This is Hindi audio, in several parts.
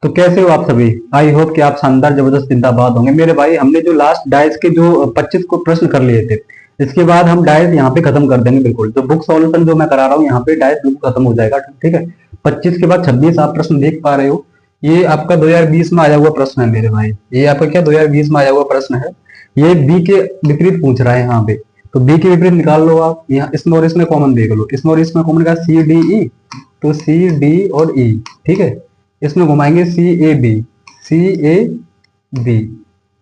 तो कैसे हो आप सभी। आई होप कि आप शानदार जबरदस्त जिंदाबाद होंगे मेरे भाई। हमने जो लास्ट डाइस के जो 25 को प्रश्न कर लिए थे, इसके बाद हम डाइस यहाँ पे खत्म कर देंगे बिल्कुल। तो बुक सॉल्यूशन जो मैं करा रहा हूँ यहाँ पे डाइस बिल्कुल खत्म हो जाएगा, ठीक है। 25 के बाद 26 आप प्रश्न देख पा रहे हो। ये आपका 2020 में आया हुआ प्रश्न है मेरे भाई। ये आपका क्या 2020 में आया हुआ प्रश्न है। ये बी के विपरीत पूछ रहा है यहाँ पे। तो बी के विपरीत निकाल लो आप। यहाँ इसमें और इसमें कॉमन देख लो। इसमें और इसमें कॉमन का सी डी ई, तो सी डी और ई, ठीक है। इसमें घुमाएंगे सी A B, C A B.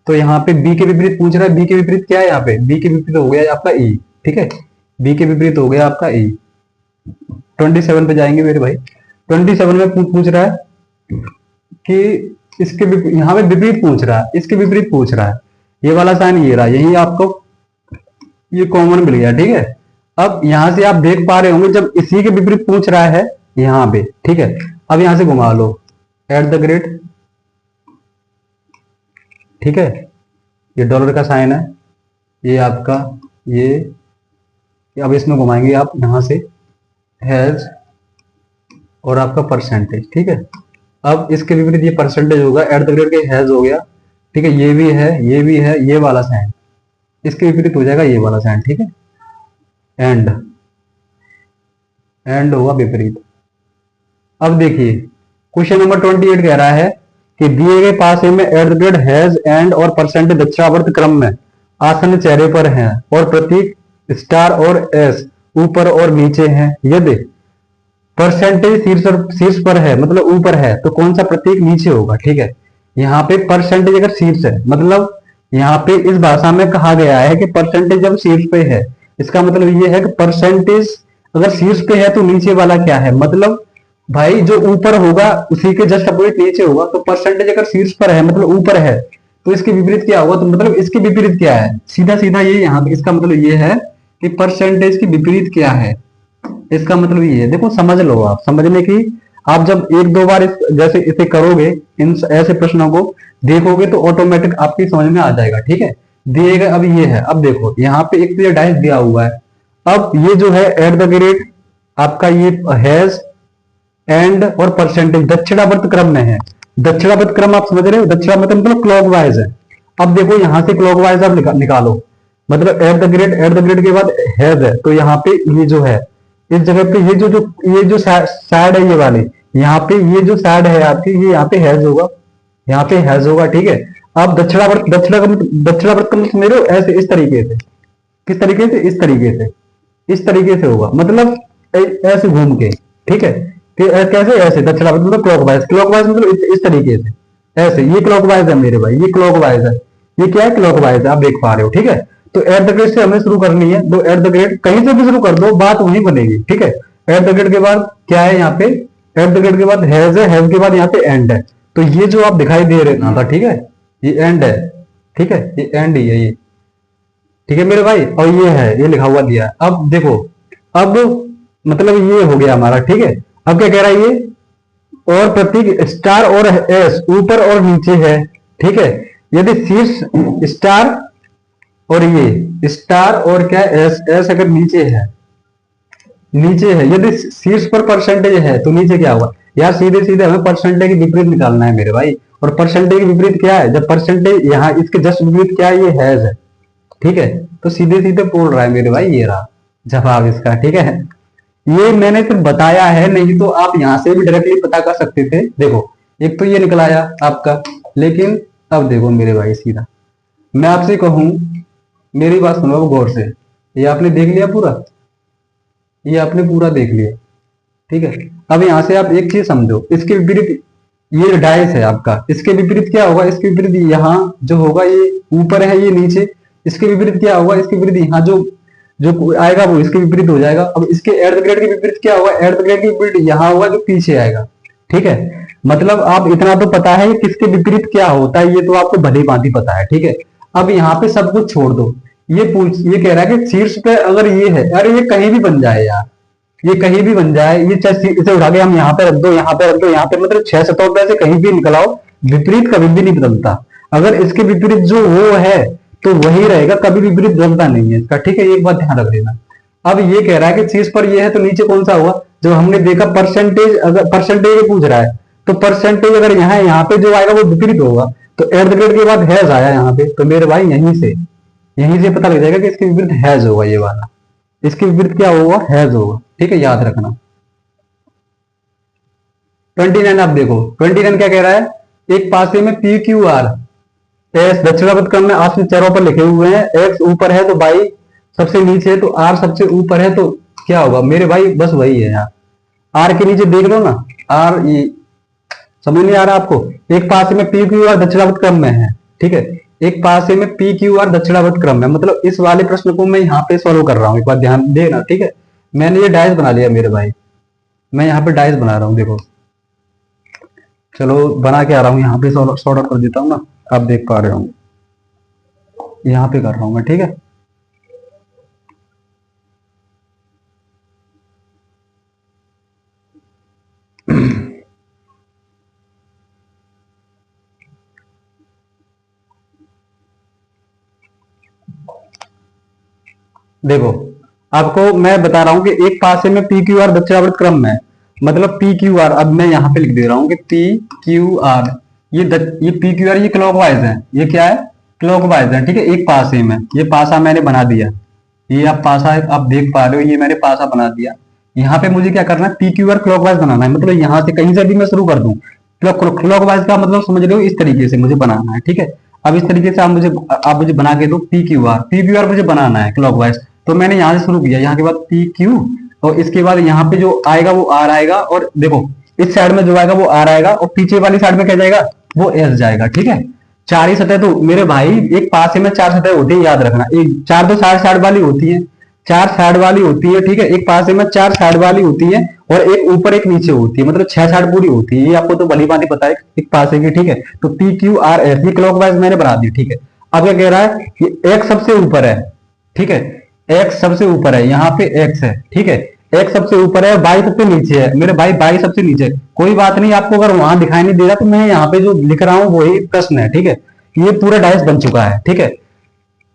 तो यहाँ पे बी के विपरीत पूछ रहा है। बी के विपरीत क्या है यहाँ पे? बी के विपरीत हो गया आपका ई, ठीक है। बी के विपरीत हो गया आपका ई। 27 पे जाएंगे मेरे भाई। 27 में पूछ रहा है कि इसके यहाँ पे विपरीत पूछ रहा है, इसके विपरीत पूछ रहा है। ये वाला साइन ये रहा, यही आपको ये कॉमन मिल गया, ठीक है। अब यहां से आप देख पा रहे होंगे जब इसी के विपरीत पूछ रहा है यहाँ पे, ठीक है। अब यहां से घुमा लो एट द ग्रेड, ठीक है। ये डॉलर का साइन है, ये आपका ये। अब इसमें घुमाएंगे आप यहां से हैज और आपका परसेंटेज, ठीक है। अब इसके विपरीत ये परसेंटेज होगा, एट द ग्रेड के हैज हो गया, ठीक है। ये भी है, ये भी है, ये वाला साइन इसके विपरीत हो जाएगा, ये वाला साइन, ठीक है। एंड, एंड होगा विपरीत। अब देखिए क्वेश्चन नंबर 28 कह रहा है कि दिए गए पासे में at the grade has, and और परसेंटेज दक्षिणावर्त क्रम में आसन्न चेहरे पर हैं और प्रतीक स्टार और एस ऊपर और नीचे हैं। यदि परसेंटेज शीर्ष पर है, मतलब ऊपर है, तो कौन सा प्रतीक नीचे होगा, ठीक है। यहाँ पे परसेंटेज अगर शीर्ष है, मतलब यहाँ पे इस भाषा में कहा गया है कि परसेंटेज जब शीर्ष पे है, इसका मतलब ये है कि परसेंटेज अगर शीर्ष पे है तो नीचे वाला क्या है, मतलब भाई जो ऊपर होगा उसी के जस्ट अपोजिट नीचे होगा। तो परसेंटेज अगर शीर्ष पर है मतलब ऊपर है, तो इसके विपरीत क्या होगा, तो मतलब इसके विपरीत क्या है, सीधा सीधा ये यहाँ पे इसका मतलब ये है कि परसेंटेज के विपरीत क्या है। इसका मतलब ये है, देखो समझ लो आप, समझने की आप जब एक दो बार जैसे इसे करोगे, इन ऐसे प्रश्नों को देखोगे तो ऑटोमेटिक आपकी समझ में आ जाएगा, ठीक है। दिए गए अब ये है, अब देखो यहाँ पे एक तो ये डाइस दिया हुआ है। अब ये जो है एट द ग्रेड आपका ये हैज, एंड और परसेंटेज दक्षिणावर्त क्रम में है। दक्षिणावर्त क्रम आप समझ रहे हो, दक्षिणावर्त मतलब क्लॉकवाइज है। अब देखो यहां से क्लॉकवाइज आप निकालो, मतलब एट द ग्रेड के बाद हैज है, तो यहाँ पे ये जो है इस जगह पे ये जो साइड है ये वाली, यहाँ पे ये जो साइड है आपकी, ये यहाँ पे हैज होगा, यहाँ पे हैज होगा, ठीक है। अब दक्षिणावर्त मेरे ऐसे इस तरीके से, किस तरीके से, इस तरीके से, इस तरीके से होगा, मतलब ऐसे घूम के, ठीक है। कैसे, ऐसे दक्षिणावर्त मतलब क्लॉकवाइज, क्लॉकवाइज मतलब इस तरीके से, ऐसे। ये क्लॉकवाइज है मेरे भाई, ये क्लॉकवाइज है, ये क्या है, क्लॉकवाइज है, आप देख पा रहे हो, ठीक है। तो एट द ग्रेड से हमें शुरू करनी है, तो एट द ग्रेड कहीं से भी शुरू कर दो, बात वहीं बनेगी, ठीक है। एट द ग्रेड के बाद क्या है यहाँ पे, एट द ग्रेड के बाद हैज है, हैज के बाद यहाँ पे एंड है। तो ये जो आप दिखाई दे रहे था, ठीक है, ये एंड है, ठीक है, ये एंड ही है ये, ठीक है मेरे भाई। और ये है, ये लिखा हुआ दिया है। अब देखो, अब मतलब ये हो गया हमारा, ठीक है। अब क्या कह रहा है ये, और प्रतीक स्टार और एस ऊपर और नीचे है, ठीक है। यदि शीर्ष स्टार और ये स्टार और क्या एस, एस अगर नीचे है, नीचे है, यदि शीर्ष पर परसेंटेज है तो नीचे क्या होगा यार, सीधे सीधे हमें परसेंटेज के विपरीत निकालना है मेरे भाई। और परसेंटेज के विपरीत क्या है, जब परसेंटेज यहाँ इसके जस्ट विपरीत क्या है, ये हैज है, ठीक है। तो सीधे सीधे बोल रहा है मेरे भाई, ये रहा जवाब इसका, ठीक है। ये मैंने सिर्फ बताया है, नहीं तो आप यहां से भी डायरेक्टली पता कर सकते थे। देखो एक तो ये निकल आया आपका, लेकिन अब देखो मेरे भाई सीधा मैं आपसे कहूं, मेरी बात सुनो गौर से। ये आपने देख लिया पूरा, ये आपने पूरा देख लिया, ठीक है। अब यहां से आप एक चीज समझो, इसके विपरीत ये डाइस है आपका, इसके विपरीत क्या होगा, इसके विपरीत यहाँ जो होगा ये ऊपर है, ये नीचे। इसके विपरीत क्या होगा, इसके विपरीत यहाँ जो जो आएगा वो इसके विपरीत हो जाएगा। अब इसके एट द ग्रेड के विपरीत क्या होगा, एट द ग्रेड के विपरीत यहाँ होगा जो पीछे आएगा, ठीक है। मतलब आप इतना तो पता है किसके विपरीत क्या होता है, ये तो आपको भली भांति पता है, ठीक है। अब यहाँ पे सब कुछ छोड़ दो, ये कह रहा है कि शीर्ष पे अगर ये है, अरे ये कहीं भी बन जाए यार, ये कहीं भी बन जाए, ये चाहे इसे उठा के हम यहाँ पे रख दो, यहाँ पे रख दो, यहाँ पे, मतलब 6 सतहों पे से कहीं भी निकलाओ, विपरीत कभी भी नहीं बदलता। अगर इसके विपरीत जो वो है तो वही रहेगा, कभी विपरीत बदलता नहीं है इसका, ठीक है। एक बात ध्यान रख लेना। अब ये कह रहा है कि शीर्ष पर ये है तो नीचे कौन सा होगा, जो हमने देखा परसेंटेज, अगर परसेंटेज पूछ रहा है तो परसेंटेज अगर यहाँ पे जो आएगा वो विपरीत होगा, तो एट द रेट के बाद हैज आया यहाँ पे, तो मेरे भाई यहीं से पता लग जाएगा कि इसके विपरीत हैज होगा, ये वाला इसके विपरीत क्या होगा, हैज होगा। ठीक है, याद रखना। 29 आप देखो, 29 क्या कह रहा है, एक पासे में पी क्यू आर एस दक्षिणावर्त क्रम में आश्रित चरों पर लिखे हुए हैं, एक्स ऊपर है तो बाई सबसे नीचे है, तो आर सबसे ऊपर है, तो क्या होगा मेरे भाई, बस वही है यार, आर के नीचे देख लो ना, आर ये समझ नहीं आ रहा आपको। एक पासे में पी क्यू आर दक्षिणावर्त क्रम में है, ठीक है, एक पासे में पी क्यू आर दक्षिणावर्त क्रम में, मतलब इस वाले प्रश्न को मैं यहाँ पे सॉल्व कर रहा हूँ, एक बार ध्यान देना। ठीक है, मैंने ये डायस बना लिया मेरे भाई, मैं यहाँ पे डायस बना रहा हूँ, देखो चलो बना के आ रहा हूँ, यहाँ पे सॉर्ट आउट कर देता हूँ ना, आप देख पा रहे हो, यहाँ पे कर रहा हूँ मैं। ठीक है, देखो आपको मैं बता रहा हूं कि एक पासे में पी क्यू आर दक्षिणावर्त क्रम में, मतलब पी क्यू आर, अब मैं यहाँ पे लिख दे रहा हूँ कि पी क्यू आर, ये पी क्यू आर ये क्लॉकवाइज है, ये क्या है, क्लॉकवाइज है। ठीक है, एक पासे में ये पासा मैंने बना दिया, ये आप पासा आप देख पा रहे हो, ये मैंने पासा बना दिया। यहाँ पे मुझे क्या करना है, पी क्यू आर क्लॉकवाइज बनाना है, मतलब यहाँ से कहीं से भी मैं शुरू कर दूं, क्लॉकवाइज का मतलब समझ रहे हो, इस तरीके से मुझे बनाना है। ठीक है, अब इस तरीके से आप मुझे बना के दो, पी क्यू आर मुझे बनाना है क्लॉकवाइज, तो मैंने यहाँ से शुरू किया, यहाँ के बाद पी क्यू, और इसके बाद यहाँ पे जो आएगा वो आर आएगा, और देखो इस साइड में जो आएगा वो आर आएगा, और पीछे वाली साइड में क्या जाएगा, वो एस जाएगा। ठीक है, चार ही सतह तो मेरे भाई, एक पासे में चार सतह होती है, याद रखना, एक चार तो साइड साइड वाली होती है, चार साइड वाली होती है। ठीक है, एक पासे में चार साइड वाली होती है, और एक ऊपर एक नीचे होती है, मतलब छह साइड पूरी होती है, ये आपको तो भली बात पता है एक पासे की। ठीक है, तो पी क्यू आर एस ये क्लॉकवाइज मैंने बना दी। ठीक है, अब क्या कह रहा है कि एक्स सबसे ऊपर है, ठीक है, एक्स सबसे ऊपर है, यहाँ पे एक्स है। ठीक है, एक्स सबसे ऊपर है, बाई सबसे नीचे है, मेरे भाई बाई सबसे नीचे है। कोई बात नहीं, आपको अगर वहां दिखाई नहीं दे रहा तो मैं यहाँ पे जो लिख रहा हूँ वही प्रश्न है। ठीक है, ये पूरा डायस बन चुका है। ठीक है,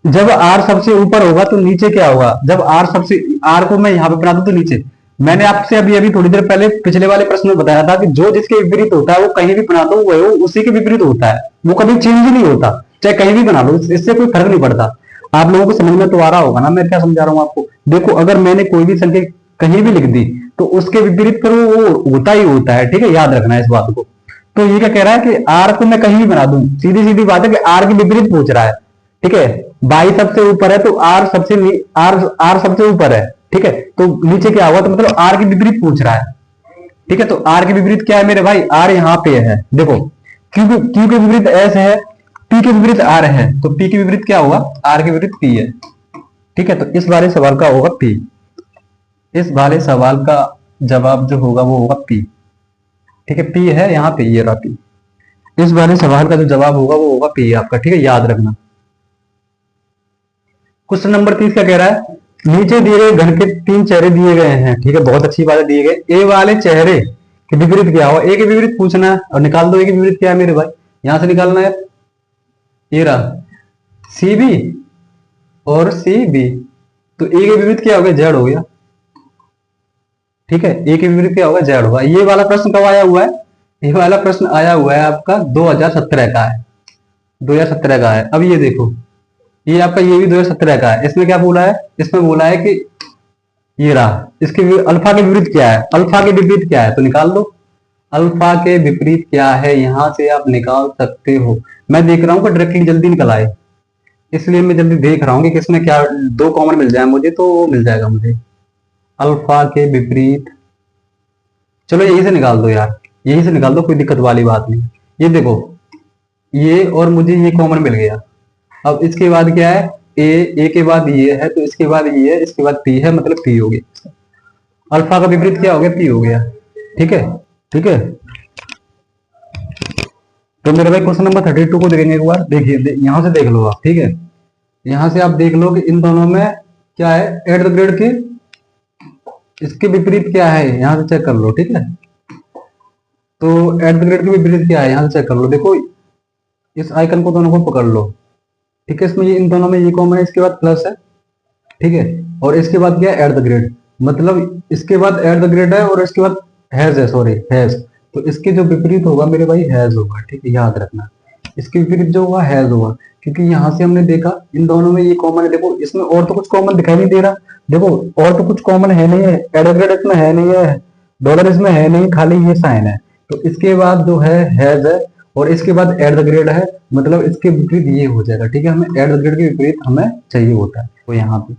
जब आर सबसे ऊपर होगा तो नीचे क्या होगा, जब आर को मैं यहाँ पे बना दूं तो नीचे, मैंने आपसे अभी अभी थोड़ी देर पहले पिछले वाले प्रश्न में बताया था कि जो जिसके विपरीत होता है वो कहीं भी बना दो वो उसी के विपरीत होता है, वो कभी चेंज ही नहीं होता, चाहे कहीं भी बना लो, इससे कोई फर्क नहीं पड़ता। आप लोगों को समझ में तो आ रहा होगा ना मैं क्या समझा रहा हूँ आपको। देखो अगर मैंने कोई भी संख्या कहीं भी लिख दी तो उसके विपरीत पर वो होता ही होता है। ठीक है, याद रखना है इस बात को। तो ये क्या कह रहा है कि आर को मैं कहीं भी बना दूं, सीधी सीधी बात है कि आर के विपरीत पूछ रहा है। ठीक है, बाई सबसे ऊपर है तो आर सबसे ऊपर है। ठीक है, तो नीचे क्या होगा, तो मतलब आर के विपरीत पूछ रहा है। ठीक है, तो आर के विपरीत क्या है मेरे भाई, आर यहाँ पे है, देखो क्यू के विपरीत एस है, पी के विपरीत आर है, तो पी के विपरीत क्या होगा, आर के विपरीत पी है। ठीक है, तो इस वाले सवाल का होगा पी, इस वाले सवाल का जवाब जो होगा वो होगा पी। ठीक है, पी है यहाँ पे, ये रहा पी, इस वाले सवाल का जो जवाब होगा वो होगा पी आपका। ठीक है, याद रखना। क्वेश्चन नंबर 30 क्या कह रहा है, नीचे दिए गए घन के तीन चेहरे दिए गए हैं। ठीक है, बहुत अच्छी बात है, दिए गए ए वाले चेहरे के विपरीत क्या होगा, ए के विपरीत पूछना है और निकाल दो ए के विपरीत क्या है मेरे भाई, यहां से निकालना है, ये रहा सी बी और सी बी, तो ए के विपरीत क्या हो गया, जेड हो गया। ठीक है, ए के विपरीत क्या होगा, जेड होगा। ये वाला प्रश्न कब आया हुआ है, ये वाला प्रश्न आया हुआ है आपका 2017 का है, 2017 का है। अब ये देखो, ये आपका ये भी 2017 का है, इसमें क्या बोला है, इसमें बोला है कि ये रहा, इसके अल्फा के विपरीत क्या है, अल्फा के विपरीत क्या है, तो निकाल दो अल्फा के विपरीत क्या है, यहां से आप निकाल सकते हो। मैं देख रहा हूं कि डायरेक्टली जल्दी निकल आए, इसलिए मैं जल्दी देख रहा हूँ कि किसमें क्या दो कॉमन मिल जाए मुझे, तो वो मिल जाएगा मुझे अल्फा के विपरीत। चलो यही से निकाल दो यार, यही से निकाल दो, कोई दिक्कत वाली बात नहीं। ये देखो, ये और मुझे ये कॉमन मिल गया। अब इसके बाद क्या है, ए के बाद ये है, तो इसके बाद ये है, इसके बाद पी है, मतलब पी हो गया। अल्फा का विपरीत क्या हो गया, पी हो गया। ठीक है, ठीक है, तो मेरे भाई क्वेश्चन नंबर 32 को देखेंगे एक बार, देखिए यहां से देख लो आप। ठीक है, यहां से आप देख लो कि इन दोनों में क्या है, एट द ग्रेड के इसके विपरीत क्या है, यहां से चेक कर लो। ठीक है, तो एट द ग्रेड के विपरीत क्या है, यहां से चेक कर लो। देखो इस आइकन को दोनों को पकड़ लो। ठीक है, इसमें ये इन दोनों में ये कॉमन है, इसके बाद प्लस है। ठीक है, और इसके बाद क्या है, एट द ग्रेड, मतलब इसके बाद एट द ग्रेड है और इसके बाद हैज है, सॉरी हैज, तो इसके जो विपरीत होगा मेरे भाई हैज होगा, ठीक है, याद रखना। इसके विपरीत जो होगा हैज होगा, क्योंकि यहाँ से हमने देखा इन दोनों में ये कॉमन है। देखो इसमें और तो कुछ कॉमन दिखाई नहीं दे रहा, देखो और तो कुछ कॉमन है नहीं है, एडवर्ड इसमें है नहीं है, डॉलर इसमें है नहीं, खाली ये साइन है। तो इसके बाद जो है हैज है और इसके बाद एट द ग्रेड है, मतलब इसके विपरीत ये हो जाएगा, ठीक है। हमें एट द ग्रेड के विपरीत हमें चाहिए होता है। तो यहाँ पे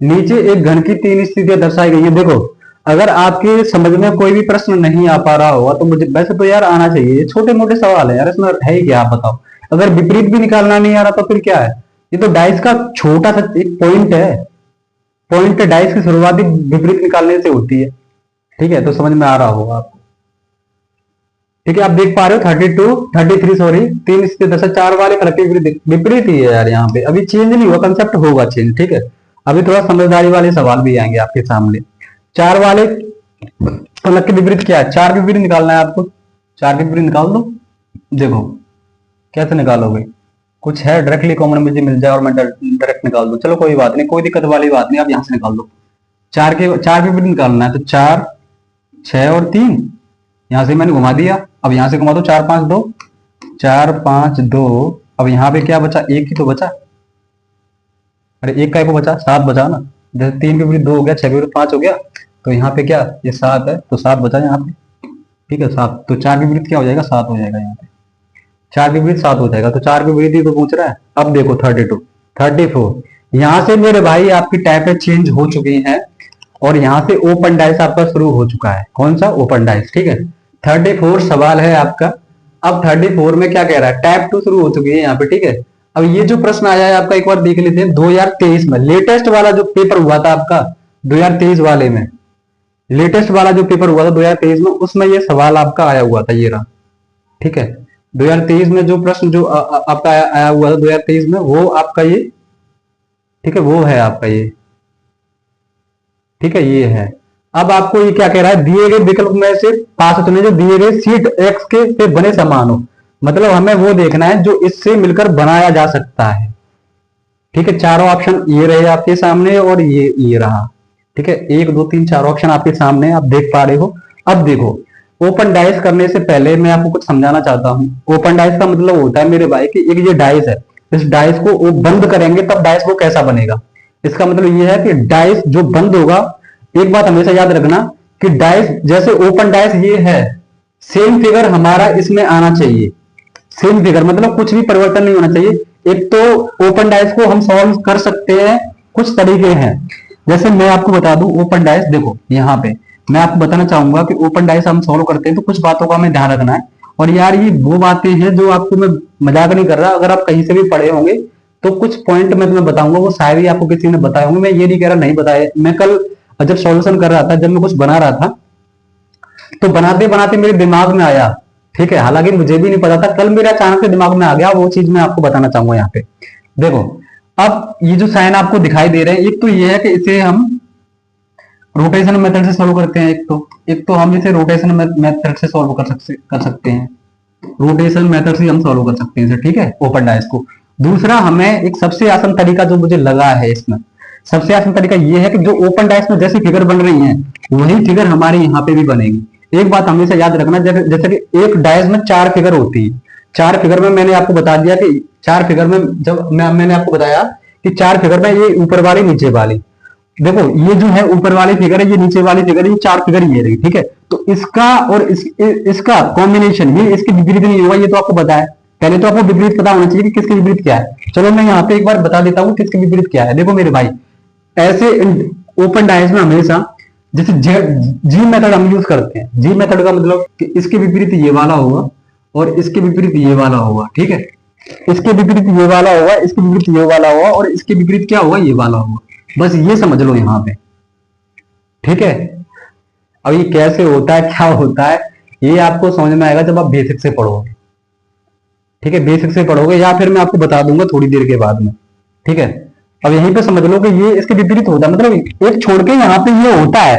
नीचे एक घन की 3 स्थितियां दर्शाई गई है। देखो अगर आपके समझ में कोई भी प्रश्न नहीं आ पा रहा होगा तो मुझे वैसे तो यार आना चाहिए, ये छोटे मोटे सवाल है यार, इसमें है ही क्या, आप बताओ। अगर विपरीत भी निकालना नहीं आ रहा तो फिर क्या है, ये तो डाइस का छोटा सा एक पॉइंट है, पॉइंट डाइस की शुरुआती विपरीत निकालने से होती है, ठीक है। तो समझ में आ रहा होगा आपको, ठीक है। आप देख पा रहे हो 32 33 सॉरी 3 से 10 4 वाले फलक के विपरीत ही है यार, यहाँ पे अभी चेंज नहीं हुआ, कंसेप्ट होगा चेंज, ठीक है। अभी थोड़ा समझदारी वाले सवाल भी आएंगे आपके सामने। 4 वाले फलक के विपरीत क्या है, 4 के विपरीत निकालना है आपको, 4 के विपरीत निकाल दो। देखो कैसे निकालोगे, कुछ है डायरेक्टली कॉमन मुझे मिल जाए और मैं डायरेक्ट निकाल दूं, चलो कोई बात नहीं, कोई दिक्कत वाली बात नहीं, आप यहां से निकाल दो। 4 के विपरीत निकालना है, तो 4 6 और 3, यहां से मैंने घुमा दिया, अब यहां से घुमा दो, 4 5 2 4 5 2। अब यहाँ पे क्या बचा, एक ही तो बचा, अरे एक का एक बचा, 7 बचा ना, जैसे 3 के विपरीत 2 हो गया, 6 के विपरीत 5 हो गया, तो यहाँ पे क्या ये 7 है, तो 7 बचा यहाँ पे, ठीक है 7। तो 4 के विपरीत क्या हो जाएगा, 7 हो जाएगा यहाँ पे, 4 के विपरीत 7 हो जाएगा। तो 4 के विपरीत ही तो पूछ रहा है। अब देखो 32 34, यहाँ से मेरे भाई आपकी टाइपें चेंज हो चुकी हैं और यहाँ से ओपन डाइस आपका शुरू हो चुका है। कौन सा, ओपन डाइस, ठीक है। 34 सवाल है आपका। अब 34 में क्या कह रहा है, टाइप 2 शुरू हो चुकी है यहाँ पे, ठीक है। अब ये जो प्रश्न आया है आपका, एक बार देख लेते हैं। 2023 में लेटेस्ट वाला जो पेपर हुआ था आपका, 2023 वाले में लेटेस्ट वाला जो पेपर हुआ था 2023 में, उसमें ये सवाल आपका आया हुआ था, ये रहा, ठीक है। 2023 में जो प्रश्न जो आपका आया हुआ था 2023 में, वो आपका ये, ठीक है, वो है आपका ये, ठीक है, ये है। अब आपको ये क्या कह रहा है, दिए गए विकल्प में से पास चुने जो दिए गए सीट एक्स के से बने समान हो, मतलब हमें वो देखना है जो इससे मिलकर बनाया जा सकता है, ठीक है। चारों ऑप्शन ये रहे आपके सामने और ये रहा, ठीक है। 1 2 3 4 ऑप्शन आपके सामने आप देख पा रहे हो। अब देखो ओपन डाइस करने से पहले मैं आपको कुछ समझाना चाहता हूं। ओपन डाइस का मतलब होता है मेरे भाई कि एक ये डाइस है, इस डाइस को वो बंद करेंगे तब डाइस वो कैसा बनेगा। इसका मतलब ये है कि डाइस जो बंद होगा, एक बात हमेशा याद रखना कि डाइस जैसे ओपन डाइस ये है, सेम फिगर हमारा इसमें आना चाहिए। सेम फिगर मतलब कुछ भी परिवर्तन नहीं होना चाहिए। एक तो ओपन डाइस को हम सॉल्व कर सकते हैं, कुछ तरीके हैं, जैसे मैं आपको बता दूं ओपन डाइस। देखो यहाँ पे मैं आपको बताना चाहूंगा कि ओपन डाइस हम सॉल्व करते हैं तो कुछ बातों का हमें ध्यान रखना है। और यार ये वो बातें हैं जो आपको, मैं मजाक नहीं कर रहा, अगर आप कहीं से भी पढ़े होंगे तो कुछ पॉइंट मैं तुम्हें बताऊंगा, वो शायद ही आपको किसी ने बताए होंगे। मैं ये नहीं कह रहा नहीं बताए, मैं कल जब सॉल्यूशन कर रहा था, जब मैं कुछ बना रहा था, तो बनाते बनाते मेरे दिमाग में आया, ठीक है, हालांकि मुझे भी नहीं पता था, कल मेरे अचानक से दिमाग में आ गया, वो चीज मैं आपको बताना चाहूंगा यहाँ पे। देखो अब ये जो साइन आपको दिखाई दे रहे हैं, एक तो ये है कि इसे हम रोटेशन मेथड से सॉल्व करते हैं, एक तो हम इसे रोटेशन मेथड से सॉल्व कर सकते हैं, रोटेशन मेथड से हम सॉल्व कर सकते हैं इसे, ठीक है, ओपन डाइस को। दूसरा हमें एक सबसे आसान तरीका जो मुझे लगा है इसमें, सबसे आसान तरीका ये है कि जो ओपन डाइस में जैसी फिगर बन रही है वही फिगर हमारे यहाँ पे भी बनेगी। एक बात हमेशा याद रखना, जैसे कि एक डाइस में 4 फिगर होती है, 4 फिगर में मैंने आपको बता दिया कि 4 फिगर में, जब मैंने आपको बताया कि 4 फिगर में ये ऊपर वाली नीचे वाली, देखो ये जो है ऊपर वाली फिगर है, ये नीचे वाली फिगर है, ये 4 फिगर ये रही, ठीक है। तो इसका और इसका कॉम्बिनेशन ये इसके विपरीत नहीं होगा, ये तो आपको पता है। पहले तो आपको विपरीत पता होना चाहिए कि किसके विपरीत क्या है। चलो मैं यहाँ पे एक बार बता देता हूँ किसके विपरीत क्या है। देखो मेरे भाई, ऐसे ओपन डाइस में हमेशा जैसे जी मेथड हम यूज करते हैं। जी मेथड का मतलब कि इसके विपरीत ये वाला होगा और इसके विपरीत ये वाला होगा, ठीक है। इसके विपरीत ये वाला होगा, इसके विपरीत ये वाला होगा और इसके विपरीत क्या होगा, ये वाला होगा। बस ये समझ लो यहाँ पे, ठीक है। अब ये कैसे होता है, क्या होता है, ये आपको समझ में आएगा जब आप बेसिक से पढ़ोगे, ठीक है, बेसिक से पढ़ोगे, या फिर मैं आपको बता दूंगा थोड़ी देर के बाद में, ठीक है। अब यहीं पे समझ लो कि ये इसके विपरीत होता है, मतलब एक छोड़ के यहाँ पे ये होता है,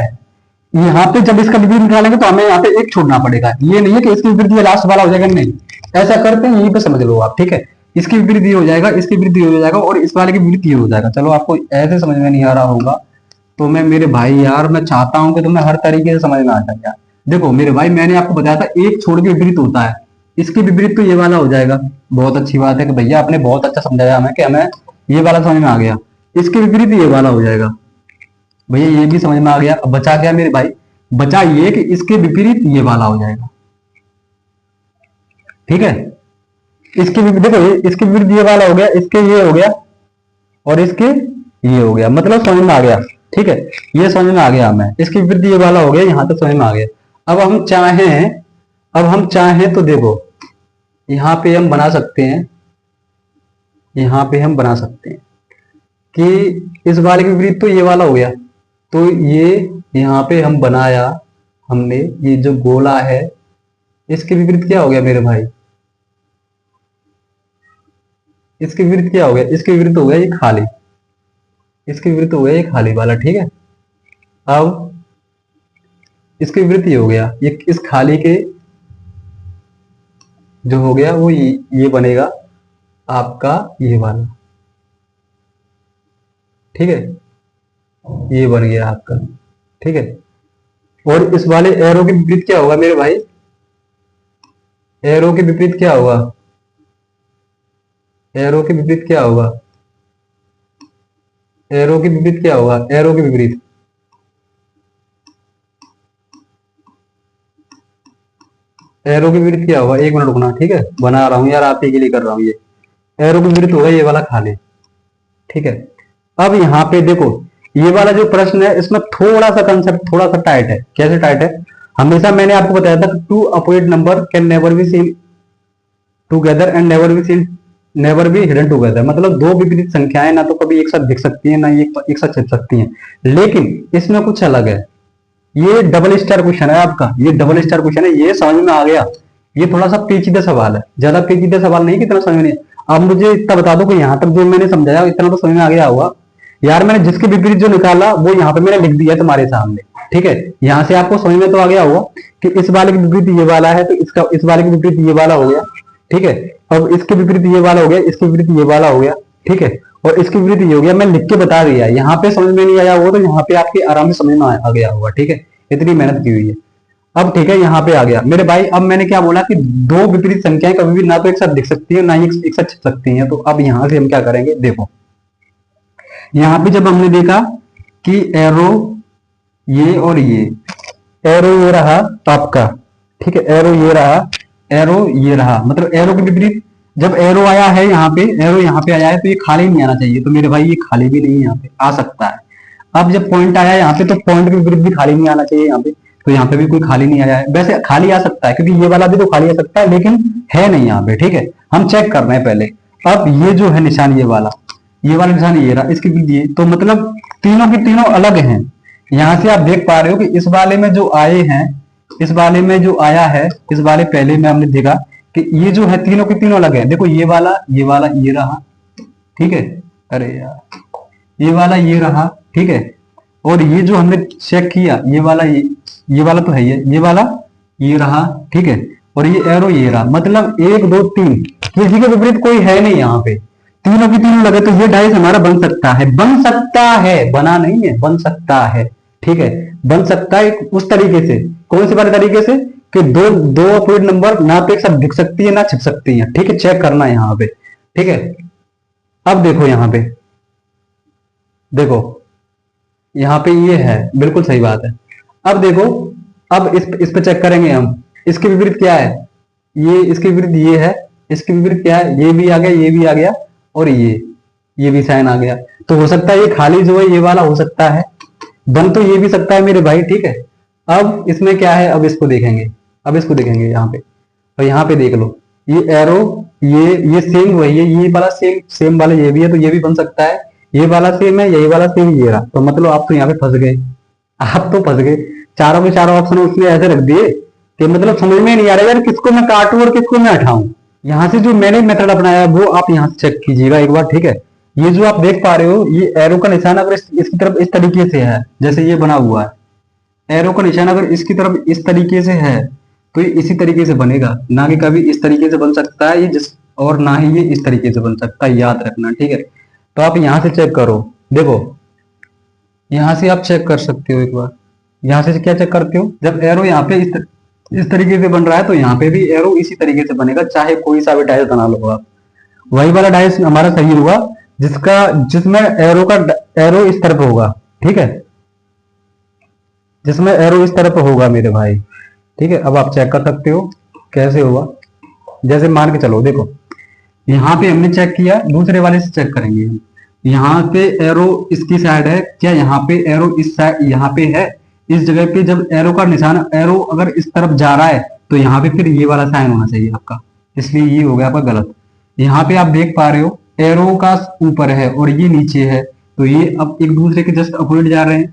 यहाँ पे जब इसका विपरीत निकालेंगे तो हमें यहाँ पे एक छोड़ना पड़ेगा। ये नहीं है कि इसके विपरीत ये लास्ट वाला हो जाएगा, नहीं, ऐसा करते हैं, यहीं पे समझ लो आप, ठीक है। इसके विपरीत ये हो जाएगा, इसके विपरीत ये हो जाएगा और इस वाले के विपरीत ये हो जाएगा। चलो आपको ऐसे समझ में नहीं आ रहा होगा तो मैं, मेरे भाई यार, मैं चाहता हूं कि तुम्हें हर तरीके से समझ में आ जाए यार। देखो मेरे भाई, मैंने आपको बताया था एक छोड़ के विपरीत होता है, इसके विपरीत तो ये वाला हो जाएगा। बहुत अच्छी बात है कि भैया आपने बहुत अच्छा समझाया हमें कि हमें ये वाला समझ में आ गया। इसके विपरीत ये वाला हो जाएगा। भैया ये भी समझ में आ गया। अब बचा क्या मेरे भाई? बचा ये कि इसके विपरीत ये वाला हो जाएगा। ठीक है, इसके विपरीत देखो, इसके विपरीत ये वाला हो गया, इसके ये हो गया, और इसके ये हो गया, मतलब समझ में आ गया। ठीक है, ये समझ में आ गया हमें, इसके विपरीत ये वाला हो गया, यहां तक समझ में आ गया। अब हम चाहें तो देखो, यहां पे हम बना सकते हैं, यहां पे हम बना सकते हैं कि इस वाले के विपरीत तो ये वाला हो गया, तो ये यहाँ पे हम बनाया हमने, ये जो गोला है इसके विपरीत क्या हो गया मेरे भाई? इसके विपरीत क्या हो गया? इसके विपरीत हो गया ये खाली, इसके विपरीत हो गया ये खाली वाला। ठीक है, अब इसके विपरीत ये हो गया, ये इस खाली के जो हो गया वो ये बनेगा आपका ये वाला। ठीक है, ये बन गया आपका। ठीक है, और इस वाले एरो के विपरीत क्या होगा मेरे भाई? एरो के विपरीत क्या होगा? एरो के विपरीत क्या होगा? एरो के विपरीत क्या होगा? एरो के विपरीत, एरो के विपरीत क्या होगा? एक मिनट रुकना। ठीक है, बना रहा हूं यार, आप ही के लिए कर रहा हूं ये। एरो के विपरीत होगा ये वाला खाली। ठीक है, अब यहाँ पे देखो, ये वाला जो प्रश्न है इसमें थोड़ा सा कंसेप्ट थोड़ा सा टाइट है। कैसे टाइट है? हमेशा मैंने आपको बताया था two opposite number can never be seen together and never be hidden together. मतलब दो विपरीत संख्याएं ना तो कभी एक साथ दिख सकती हैं, ना एक साथ छिप सकती हैं। लेकिन इसमें कुछ अलग है। ये डबल स्टार क्वेश्चन है आपका, ये डबल स्टार क्वेश्चन है, ये समझ में आ गया। ये थोड़ा सा पेचीदा सवाल है, ज्यादा पेचीदा सवाल नहीं, कितना समझ में नहीं। अब मुझे इतना बता दो कि यहाँ तक जो मैंने समझाया इतना तो समझ में आ गया होगा यार। मैंने जिसके विपरीत जो निकाला वो यहाँ पे मैंने लिख दिया तुम्हारे सामने। ठीक है, यहाँ से आपको समझ में तो आ गया होगा कि इस वाले के विपरीत ये वाला है, तो इसका इस वाले के विपरीत ये वाला हो गया। ठीक है, अब इसके विपरीत ये वाला हो गया, इसके विपरीत ये वाला हो गया। ठीक है, और इसके विपरीत ये हो गया। मैं लिख के बता दिया, यहाँ पे समझ में नहीं आया होगा तो यहाँ पे आपके आराम से समझ में आ गया होगा। ठीक है, इतनी मेहनत की हुई है। अब ठीक है, यहाँ पे आ गया मेरे भाई। अब मैंने क्या बोला कि दो विपरीत संख्याएं कभी भी ना तो एक साथ दिख सकती है, ना ही एक साथ छिप सकती हैं। तो अब यहाँ से हम क्या करेंगे? देखो, यहाँ पे जब हमने देखा कि एरो ये और ये, एरो ये रहा आपका। ठीक है, एरो ये रहा, एरो ये रहा, मतलब एरो के विपरीत जब एरो आया है यहाँ पे, एरो यहाँ पे आया है तो ये खाली नहीं आना चाहिए। तो मेरे भाई ये खाली भी नहीं यहाँ पे आ सकता है। अब जब पॉइंट आया यहाँ पे तो पॉइंट के विपरीत भी खाली नहीं आना चाहिए यहाँ पे, तो यहाँ पे भी कोई खाली नहीं आया है। वैसे खाली आ सकता है क्योंकि ये वाला भी तो खाली आ सकता है, लेकिन है नहीं यहाँ पे। ठीक है, हम चेक कर रहे हैं पहले। अब ये जो है निशान, ये वाला निशान ये रहा, इसके बीच ये, तो मतलब तीनों के तीनों अलग हैं। यहां से आप देख पा रहे हो कि इस वाले में जो आए हैं, इस वाले में जो आया है, इस वाले पहले में हमने देखा कि ये जो है तीनों के तीनों अलग है। देखो ये वाला ये रहा। ठीक है, अरे यार ये वाला ये रहा। ठीक है, और ये जो हमने चेक किया ये वाला तो है, ये वाला ये रहा। ठीक है, और ये एरो ये रहा, मतलब एक दो तीन, किसी के विपरीत कोई है नहीं यहाँ पे, तीनों की तीनों लगे। तो ये डाइस हमारा बन सकता है, बन सकता है, बना नहीं है, बन सकता है। ठीक है, बन सकता है उस तरीके से। कौन से वाले तरीके से? कि दो दो अपोजिट नंबर ना तो एक साथ दिख सकती है ना छिप सकती है। ठीक है, चेक करना है यहाँ पे। ठीक है, अब देखो यहाँ पे, देखो यहाँ पे ये है, बिल्कुल सही बात है। अब देखो, अब इस पे चेक करेंगे हम, इसके विपरीत क्या है? ये इसके विपरीत ये है, इसके विपरीत क्या है? ये भी आ गया, ये भी आ गया, और ये भी साइन आ गया। तो हो सकता है ये खाली जो है ये वाला हो सकता है, बन तो ये भी सकता है मेरे भाई। ठीक है, अब इसमें क्या है? अब इसको देखेंगे, अब इसको देखेंगे यहाँ पे, और यहाँ पे देख लो ये एरो, ये सेम वही है, ये वाला सेम वाला ये भी है, तो ये भी बन सकता है। ये वाला सेम है, यही वाला सेम, ये रहा। तो मतलब आप तो यहाँ पे फंस गए, आप तो फंस गए। चारों के चारों ऑप्शन उसने ऐसे रख दिए कि मतलब समझ में नहीं आ रहा यार किसको मैं काटूं और किसको मैं हटाऊं। यहाँ से जो मैंने मेथड अपनाया है वो आप यहाँ से चेक कीजिएगा एक बार। ठीक है, ये जो आप देख पा रहे हो, ये एरो का निशान अगर इसकी तरफ इस तरीके से है, जैसे ये बना हुआ है, एरो का निशान अगर इसकी तरफ इस तरीके से है तो ये इसी तरीके से बनेगा, ना कि कभी इस तरीके से बन सकता है ये और ना ही ये इस तरीके से बन सकता है, याद रखना। ठीक है, तो आप यहाँ से चेक करो, देखो यहाँ से आप चेक कर सकते हो एक बार। यहाँ से क्या चेक करते हो, जब एरो यहाँ पे इस तरीके से बन रहा है तो यहाँ पे भी एरो इसी तरीके से बनेगा, चाहे कोई सा भी डाइस बना लो आप। वही वाला डाइस हमारा सही होगा जिसका जिसमें एरो इस तरफ होगा, ठीक है, जिसमें एरो इस तरफ होगा मेरे भाई। ठीक है, अब आप चेक कर सकते हो कैसे होगा। जैसे मान के चलो, देखो यहाँ पे हमने चेक किया, दूसरे वाले से चेक करेंगे हम। यहाँ पे एरो इसकी साइड है, क्या यहाँ पे एरो इस साइड यहाँ पे है, इस जगह पे जब एरो का निशान, एरो अगर इस तरफ जा रहा है तो यहाँ पे फिर ये वाला साइन होना चाहिए आपका, इसलिए ये हो गया आपका गलत। यहाँ पे आप देख पा रहे हो एरो का ऊपर है और ये नीचे है, तो ये अब एक दूसरे के जस्ट अपोजिट जा रहे हैं,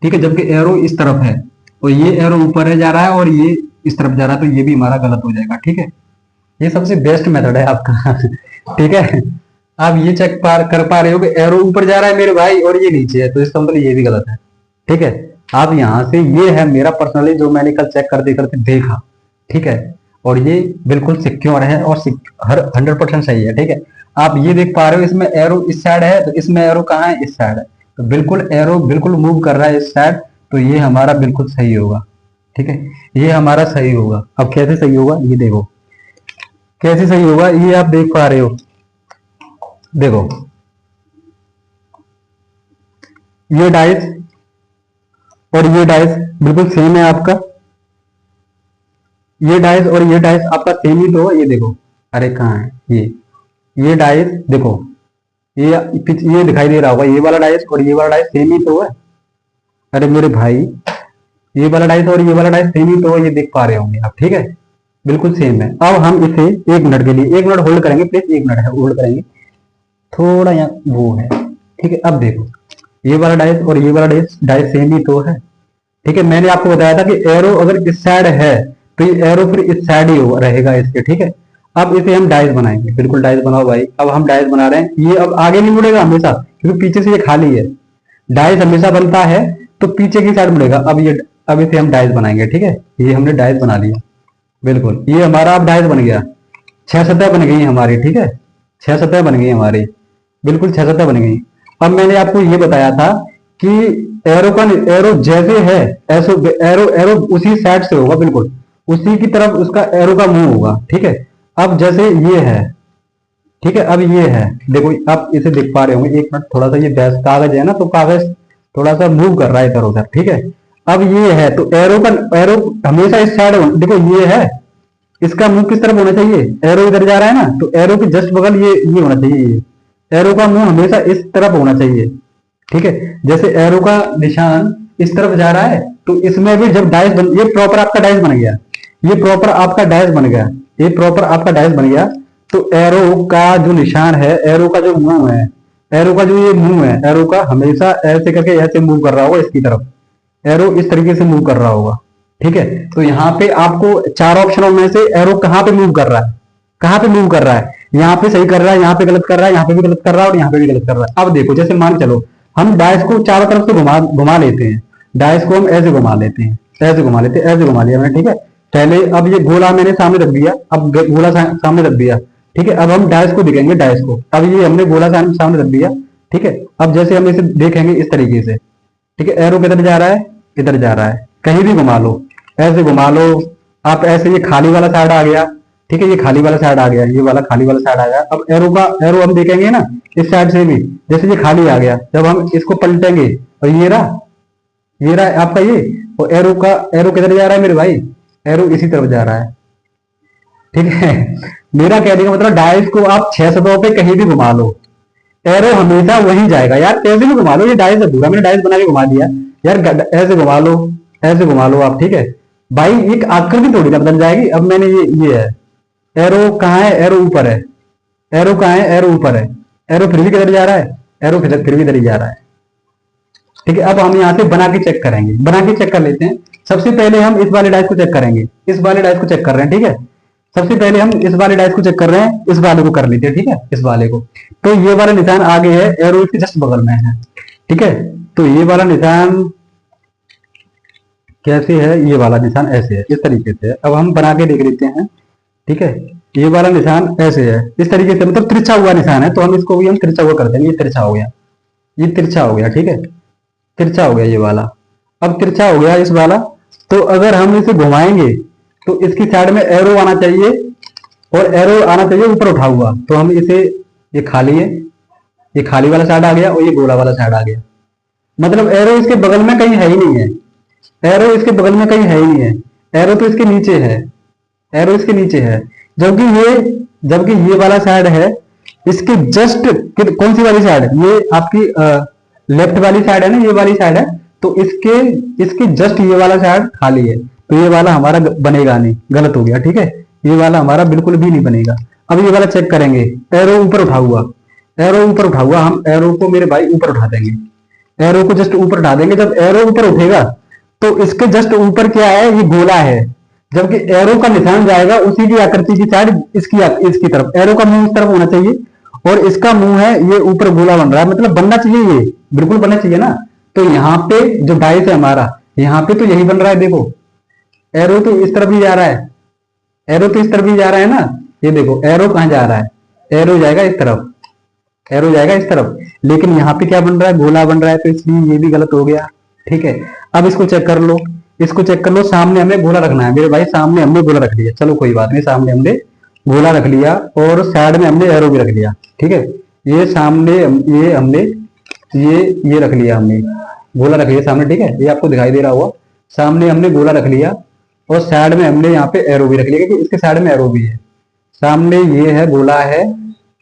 ठीक है, जबकि एरो इस तरफ है और ये एरो ऊपर है जा रहा है और ये इस तरफ जा रहा है, तो ये भी हमारा गलत हो जाएगा। ठीक है, ये सबसे बेस्ट मेथड है आपका। ठीक है, आप ये चेक कर पा रहे हो कि एरो ऊपर जा रहा है मेरे भाई और ये नीचे है, तो इसका मतलब ये भी गलत है। ठीक है, आप यहाँ से, ये है मेरा पर्सनली जो मैंने कल चेक करते करते देखा, ठीक है, और ये बिल्कुल सिक्योर है और हर 100% सही है। ठीक है, आप ये देख पा रहे हो इसमें एरो इस साइड है, तो इसमें एरो कहाँ है, इस साइड है, तो बिल्कुल एरो बिल्कुल मूव कर रहा है इस साइड, तो ये हमारा बिल्कुल सही होगा। ठीक है, ये हमारा सही होगा। अब कैसे सही होगा ये देखो, कैसे सही होगा ये आप देख पा रहे हो। देखो ये डाइस और ये डाइस बिल्कुल सेम है आपका, ये डाइस और ये डाइस आपका सेम ही तो है। ये देखो, अरे कहाँ है ये डाइस, देखो ये दिखाई दे रहा होगा, ये वाला डाइस और ये वाला डाइस सेम ही तो है। अरे मेरे भाई, ये वाला डाइस और ये वाला डाइस सेम ही तो है, ये देख पा रहे होंगे आप। ठीक है, बिल्कुल सेम है। अब हम इसे 1 मिनट के लिए, 1 मिनट होल्ड करेंगे प्लीज, 1 मिनट होल्ड करेंगे, थोड़ा यहाँ वो है। ठीक है, अब देखो ये वाला डाइस और ये वाला डाइस सेम ही तो है। ठीक है, मैंने आपको बताया था कि एरो अगर इस साइड है तो ये एरो फिर इस साइड ही रहेगा इसके। ठीक है, अब इसे हम डाइस बनाएंगे, बिल्कुल डाइस बनाओ भाई। अब हम डाइस बना रहे हैं, ये अब आगे नहीं मुड़ेगा हमेशा, क्योंकि पीछे से ये खाली है। डाइस हमेशा बनता है तो पीछे की साइड मुड़ेगा। अब इसे हम डाइस बनाएंगे। ठीक है, ये हमने डाइस बना लिया, बिल्कुल ये हमारा अब डाइस बन गया। 6 सतह बन गई हमारी। ठीक है, 6 सतह बन गई हमारी, बिल्कुल 6 सतह बन गई। अब मैंने आपको ये बताया था कि एरो जैसे है ऐसे एरो उसी साइड से होगा, बिल्कुल उसी की तरफ उसका एरो का मुंह होगा। ठीक है, अब जैसे ये है, ठीक है, अब ये है, देखो आप इसे देख पा रहे होंगे। 1 मिनट, थोड़ा सा ये कागज है ना, तो कागज थोड़ा सा मूव कर रहा है इधर उधर। ठीक है, अब ये है तो एरो हमेशा इस साइड, देखो ये है, इसका मुंह किस तरफ होना चाहिए, एरो इधर जा रहा है ना, तो एरो के जस्ट बगल ये होना चाहिए, ये एरो का मुंह हमेशा इस तरफ होना चाहिए। ठीक है, जैसे एरो का निशान इस तरफ जा रहा है तो इसमें भी जब डाइस बन, ये प्रॉपर आपका डाइस बन गया, ये प्रॉपर आपका डाइस बन गया, ये प्रॉपर आपका डाइस बन गया, तो एरो का जो निशान है, एरो का जो मुंह है, एरो का जो ये मुंह है, एरो का हमेशा ऐसे करके ऐसे मूव कर रहा होगा इसकी तरफ, एरो इस तरीके से मूव कर रहा होगा। ठीक है, तो यहाँ पे आपको 4 ऑप्शनों में से एरो कहाँ पे मूव कर रहा है, कहाँ पे मूव कर रहा है, यहाँ पे सही कर रहा है, यहाँ पे गलत कर रहा है, यहाँ पे भी गलत कर रहा है और यहाँ पे भी गलत कर रहा है। अब देखो, जैसे मान चलो हम डाइस को चारों तरफ से घुमा लेते हैं, डाइस को हम ऐसे घुमा लेते हैं, ऐसे घुमा लेते हैं, ऐसे घुमा लिया मैंने। ठीक है, पहले अब ये गोला मैंने सामने रख दिया, अब गोला सामने रख दिया। ठीक है, अब हम डाइस को दिखेंगे, डाइस को, अब ये हमने गोला सामने रख दिया। ठीक है, अब जैसे हम इसे देखेंगे इस तरीके से, ठीक है, एरो किधर जा रहा है, इधर जा रहा है, कहीं भी घुमा लो, ऐसे घुमा लो आप, ऐसे ये खाली वाला साइड आ गया। ठीक है, ये खाली वाला साइड आ गया, ये वाला खाली वाला साइड आ गया। अब एरो हम देखेंगे ना इस साइड से भी, जैसे ये खाली आ गया, जब हम इसको पलटेंगे और ये रहा आपका ये, और एरो किधर जा रहा है मेरे भाई, एरो इसी तरफ जा रहा है। ठीक है, मेरा कहने का मतलब डाइस को आप 6 सतहों पे कहीं भी घुमा लो, एरो हमेशा वहीं जाएगा यार, कैसे भी घुमा लो। ये डाइस है पूरा, मैंने डाइस बना के घुमा दिया यार, ऐसे घुमा लो, ऐसे घुमा लो आप। ठीक है भाई, एक आकृति थोड़ी ना बदल जाएगी। अब मैंने ये है, एरो कहाँ है, एरो ऊपर है, एरो कहाँ है, एरो ऊपर है, एरो फिर भी किधर जा रहा है, एरो फिर भी इधर ही जा रहा है। ठीक है, अब हम यहाँ से बना के चेक करेंगे, बना के चेक कर लेते हैं। सबसे पहले हम इस वाले डाइस को चेक करेंगे, इस वाले डाइस को चेक कर रहे हैं। ठीक है, सबसे पहले हम इस वाले डाइस को चेक कर रहे हैं, इस वाले को कर लेते हैं। ठीक है, इस वाले को, तो ये वाला निशान आगे है, एरो इसके जस्ट बगल में है। ठीक है, तो ये वाला निशान कैसे है, ये वाला निशान ऐसे है, इस तरीके से है। अब हम बना के देख लेते हैं। ठीक है, ये वाला निशान ऐसे है, इस तरीके से, मतलब तिरछा हुआ निशान है, तो हम इसको भी हम तिरछा हुआ कर देंगे। ये तिरछा हो गया, ये तिरछा हो गया। ठीक है, तिरछा हो गया ये वाला। अब तिरछा हो गया इस वाला, तो अगर हम इसे घुमाएंगे तो इसकी साइड में एरो आना चाहिए, और एरो आना चाहिए ऊपर उठा हुआ। तो हम इसे, ये खाली है, ये खाली वाला साइड आ गया और ये गोला वाला साइड आ गया। मतलब एरो इसके बगल में कहीं है ही नहीं है, एरो इसके बगल में कहीं है ही नहीं है, एरो तो इसके नीचे है, एरो इसके नीचे है। जबकि ये वाला साइड है इसके जस्ट, कौन सी वाली साइड, ये आपकी लेफ्ट वाली साइड है ना, ये वाली साइड है, तो इसके जस्ट ये वाला साइड खाली है, तो ये वाला हमारा बनेगा नहीं, गलत हो गया। ठीक है, ये वाला हमारा बिल्कुल भी नहीं बनेगा। अब ये वाला चेक करेंगे, एरो ऊपर उठा हुआ, एरो ऊपर उठा हुआ, हम एरो को मेरे भाई ऊपर उठा देंगे, एरो को जस्ट ऊपर उठा देंगे। जब एरो ऊपर उठेगा तो इसके जस्ट ऊपर क्या है, ये गोला है, जबकि एरो का निशान जाएगा उसी की आकृति की साइड इसकी तरफ। एरो का मुंह इस तरफ होना चाहिए और इसका मुंह है ये ऊपर गोला बन रहा है, मतलब बनना चाहिए, ये बिल्कुल बनना चाहिए ना। तो यहाँ पे जो डाइस है हमारा, यहाँ पे तो यही बन रहा है, देखो एरो तो इस तरफ ही जा रहा है, एरो तो इस तरफ ही जा रहा है ना। ये देखो एरो कहाँ जा रहा है, एरो जाएगा इस तरफ, एरो जाएगा इस तरफ, लेकिन यहाँ पे क्या बन रहा है, गोला बन रहा है, तो इसलिए ये भी गलत हो गया। ठीक है, अब इसको चेक कर लो, इसको चेक कर लो। सामने हमें गोला रखना है मेरे भाई, सामने हमने गोला रख लिया, चलो कोई बात नहीं, सामने हमने गोला रख लिया और साइड में हमने एरो भी रख लिया। ठीक है, ये सामने ये हमने ये रख लिया, हमने गोला रख लिया सामने। ठीक है, ये आपको दिखाई दे रहा होगा, सामने हमने गोला रख लिया और साइड में हमने यहाँ पे एरो भी रख लिया, क्योंकि इसके साइड में एरो भी है। सामने ये है, गोला है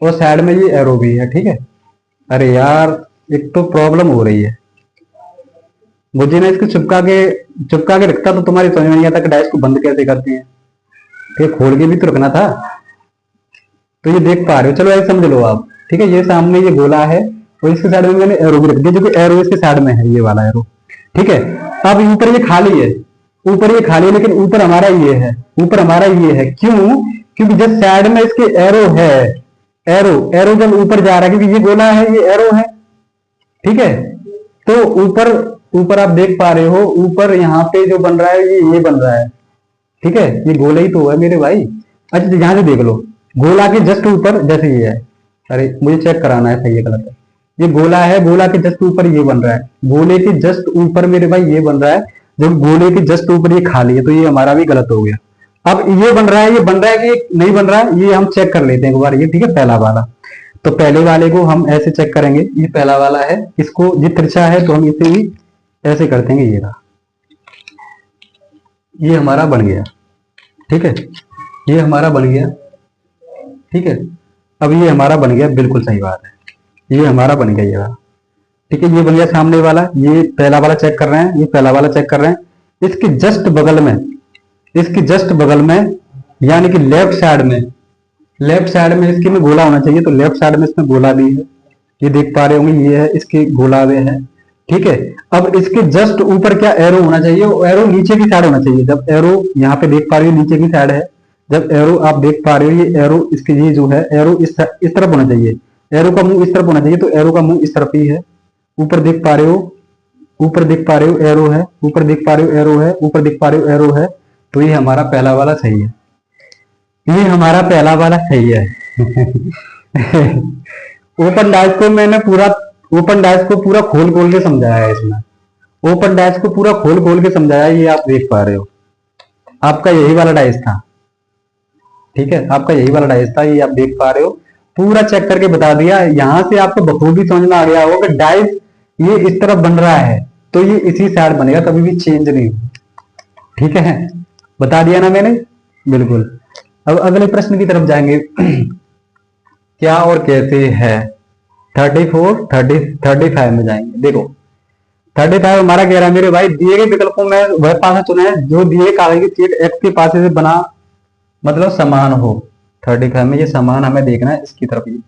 और साइड में ये एरो भी है। ठीक है, अरे यार एक तो प्रॉब्लम हो रही है मुझे ना, इसको चिपका के रखता तो तुम्हारी समझ में नहीं आता कि डाइस को बंद कैसे करते हैं। ठीक, खोल के भी तो रखना था। तो ये देख पा रहे हो, चलो ऐसे समझ लो आप। ठीक है, ये सामने ये गोला है और इसके साइड में मैंने एरो भी रख दिया, जो कि एरो इसके साइड में है, ये वाला एरो। ठीक है, अब ऊपर ये खाली है, ऊपर ये खाली है, लेकिन ऊपर हमारा ये है, ऊपर हमारा ये है। क्यों? क्योंकि जब साइड में इसके एरो है, एरो जब ऊपर जा रहा है, क्योंकि ये गोला है, ये एरो है। ठीक है, तो ऊपर आप देख पा रहे हो, ऊपर यहाँ पे जो बन रहा है ये बन रहा है। ठीक है, ये गोला ही तो है मेरे भाई। अच्छा यहां से देख लो, गोला के जस्ट ऊपर जैसे ये है, अरे मुझे चेक कराना है सही है गलत है, ये गोला है, गोला के जस्ट ऊपर ये बन रहा है, गोले के जस्ट ऊपर मेरे भाई ये बन रहा है, जब गोले के जस्ट ऊपर ये खाली है, तो ये हमारा भी गलत हो गया। अब ये बन रहा है, ये बन रहा है कि नहीं बन रहा है, ये हम चेक कर लेते हैं एक बार ये। ठीक है, पहला वाला, तो पहले वाले को हम ऐसे चेक करेंगे, ये पहला वाला है, इसको ये तिरछा है तो हम इसे भी ऐसे कर देंगे, ये रहा, ये हमारा बन गया। ठीक है, ये हमारा बन गया। ठीक है, अब ये हमारा बन गया, बिल्कुल सही बात है, ये हमारा बन गया, ये रहा। ठीक है, ये बन गया सामने वाला, ये पहला वाला चेक कर रहे हैं, ये पहला वाला चेक कर रहे हैं। इसके जस्ट बगल में, इसके जस्ट बगल में, यानी कि लेफ्ट साइड में इसके में गोला होना चाहिए, तो लेफ्ट साइड में इसमें गोला भी है, ये देख पा रहे होंगे, ये है इसके गोला वे है। ठीक है, अब इसके जस्ट ऊपर क्या एरो होना चाहिए, एरो नीचे की साइड होना चाहिए। जब एरो यहाँ पे देख पा रहे हो नीचे की साइड है, जब एरो आप देख पा रहे हो, ये एरो इसके ये जो है एरो इस तरफ होना चाहिए, एरो का मुंह इस तरफ होना चाहिए, तो एरो का मुंह इस तरफ ही है। ऊपर देख पा रहे हो, ऊपर देख पा रहे हो एरो है, ऊपर देख पा रहे हो एरो है, ऊपर देख पा रहे हो एरो है, तो ये हमारा पहला वाला सही है, ये हमारा पहला वाला सही है। ओपन डाइस को मैंने ओपन डाइस को पूरा खोल के समझाया है इसमें, ओपन डाइस को पूरा खोल के समझाया, ये आप देख पा रहे हो, आपका यही वाला डाइस था। ठीक है, आपका यही वाला डाइस था, ये आप देख पा रहे हो, पूरा चेक करके बता दिया। यहां से आपको बखूबी समझ में आ गया होगा कि डाइस ये इस तरफ बन रहा है तो ये इसी साइड बनेगा, कभी भी चेंज नहीं होगा। ठीक है, बता दिया ना मैंने, बिल्कुल। अब अगले प्रश्न की तरफ जाएंगे। क्या और कैसे है, 34, 35 में जाएंगे। देखो 35 हमारा कह रहा है मेरे भाई, दिए गए विकल्पों में वह पासा चुना है जो दिए कागज की शीट एक्स के पासे से बना, मतलब समान हो। 35 में ये समान हमें देखना है इसकी तरफ, ये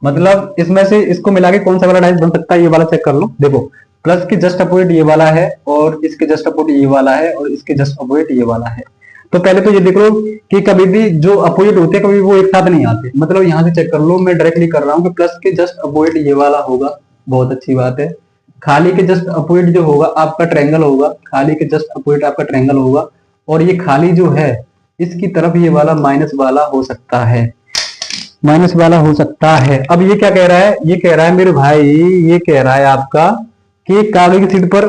मतलब इसमें से इसको मिला के कौन सा वाला डाइस बन सकता है, ये वाला चेक कर लो। देखो प्लस के जस्ट अपोजिट ये वाला है, और इसके जस्ट अपोजिट ये वाला है, और इसके जस्ट अपोजिट ये वाला है। तो पहले तो ये देख लो कि कभी भी जो अपोजिट होते हैं कभी वो एक साथ नहीं आते, मतलब यहाँ से चेक कर लो, मैं डायरेक्टली कर रहा हूँ कि प्लस के जस्ट अपोजिट ये वाला होगा, बहुत अच्छी बात है। खाली के जस्ट अपोजिट जो होगा आपका ट्रायंगल होगा, खाली के जस्ट अपोजिट आपका ट्रायंगल होगा, और ये खाली जो है इसकी तरफ ये वाला माइनस वाला हो सकता है, माइनस वाला हो सकता है। अब ये क्या कह रहा है, ये कह रहा है मेरे भाई, ये कह रहा है आपका कि कागज की शीट पर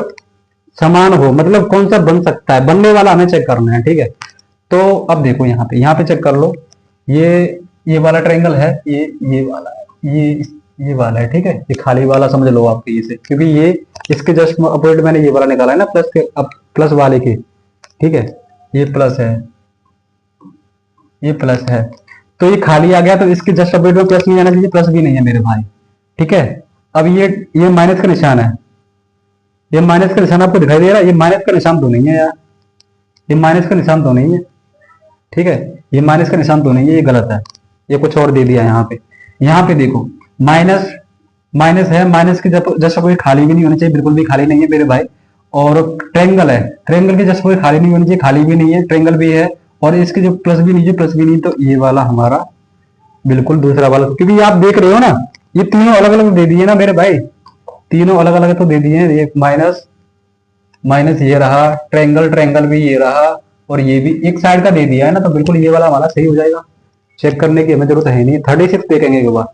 समान हो, मतलब कौन सा बन सकता है, बनने वाला हमें चेक करना है, ठीक है। तो अब देखो यहाँ पे चेक कर लो, ये ये वाला ट्रायंगल है, ये वाला है, ये वाला है, ठीक है। ये खाली वाला समझ लो आप इसे, क्योंकि ये इसके जस्ट अपोजिट मैंने ये वाला निकाला है ना, प्लस के, अब प्लस वाले के, ठीक है। ये प्लस है, ये प्लस है, तो ये खाली आ गया, तो इसके जस्ट अपोजिट में प्लस नहीं आना चाहिए, प्लस भी नहीं है मेरे भाई, ठीक है। अब ये माइनस का निशान है, ये माइनस का निशान आपको दिखाई दे रहा है, ये माइनस का निशान तो नहीं है यार, ये माइनस का निशान तो नहीं है, ठीक है। ये माइनस का निशान तो नहीं है, ये गलत है, ये कुछ और दे दिया यहाँ पे। यहाँ पे देखो माइनस, माइनस है, माइनस के जस्ट कोई खाली भी नहीं होना चाहिए, बिल्कुल भी खाली नहीं है मेरे भाई। और ट्रेंगल है, ट्रेंगल के जस्ट कोई खाली नहीं होनी चाहिए, खाली भी नहीं है, ट्रेंगल भी है, और इसके जो प्लस भी नहीं है, प्लस भी नहीं, तो ये वाला हमारा बिल्कुल दूसरा वाला, क्योंकि आप देख रहे हो ना, ये तीनों अलग अलग दे दिए ना मेरे भाई, तीनों अलग अलग तो दे दिए हैं। ये माइनस, माइनस ये रहा, ट्रायंगल, ट्रायंगल भी ये रहा, और ये भी एक साइड का दे दिया है ना, तो बिल्कुल ये वाला हमारा सही हो जाएगा। चेक करने की हमें जरूरत है नहीं। 36 देखेंगे एक बार,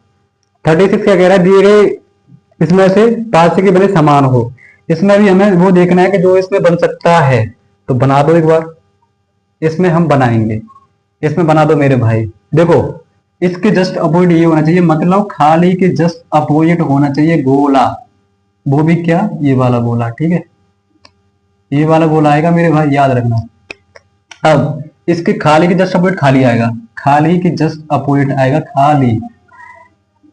36 क्या कह रहा है, दिए गए इसमें से पांच के बने समान हो, इसमें भी हमें वो देखना है कि जो इसमें बन सकता है, तो बना दो एक बार, इसमें हम बनाएंगे, इसमें बना दो मेरे भाई। देखो इसके जस्ट अपोजिट ये होना चाहिए, मतलब खाली के जस्ट अपोजिट होना चाहिए गोला, वो भी क्या, ये वाला गोला, ठीक है। ये वाला गोला आएगा मेरे भाई, याद रखना। अब इसके खाली के जस्ट अपोजिट खाली आएगा, खाली के जस्ट अपोजिट आएगा खाली,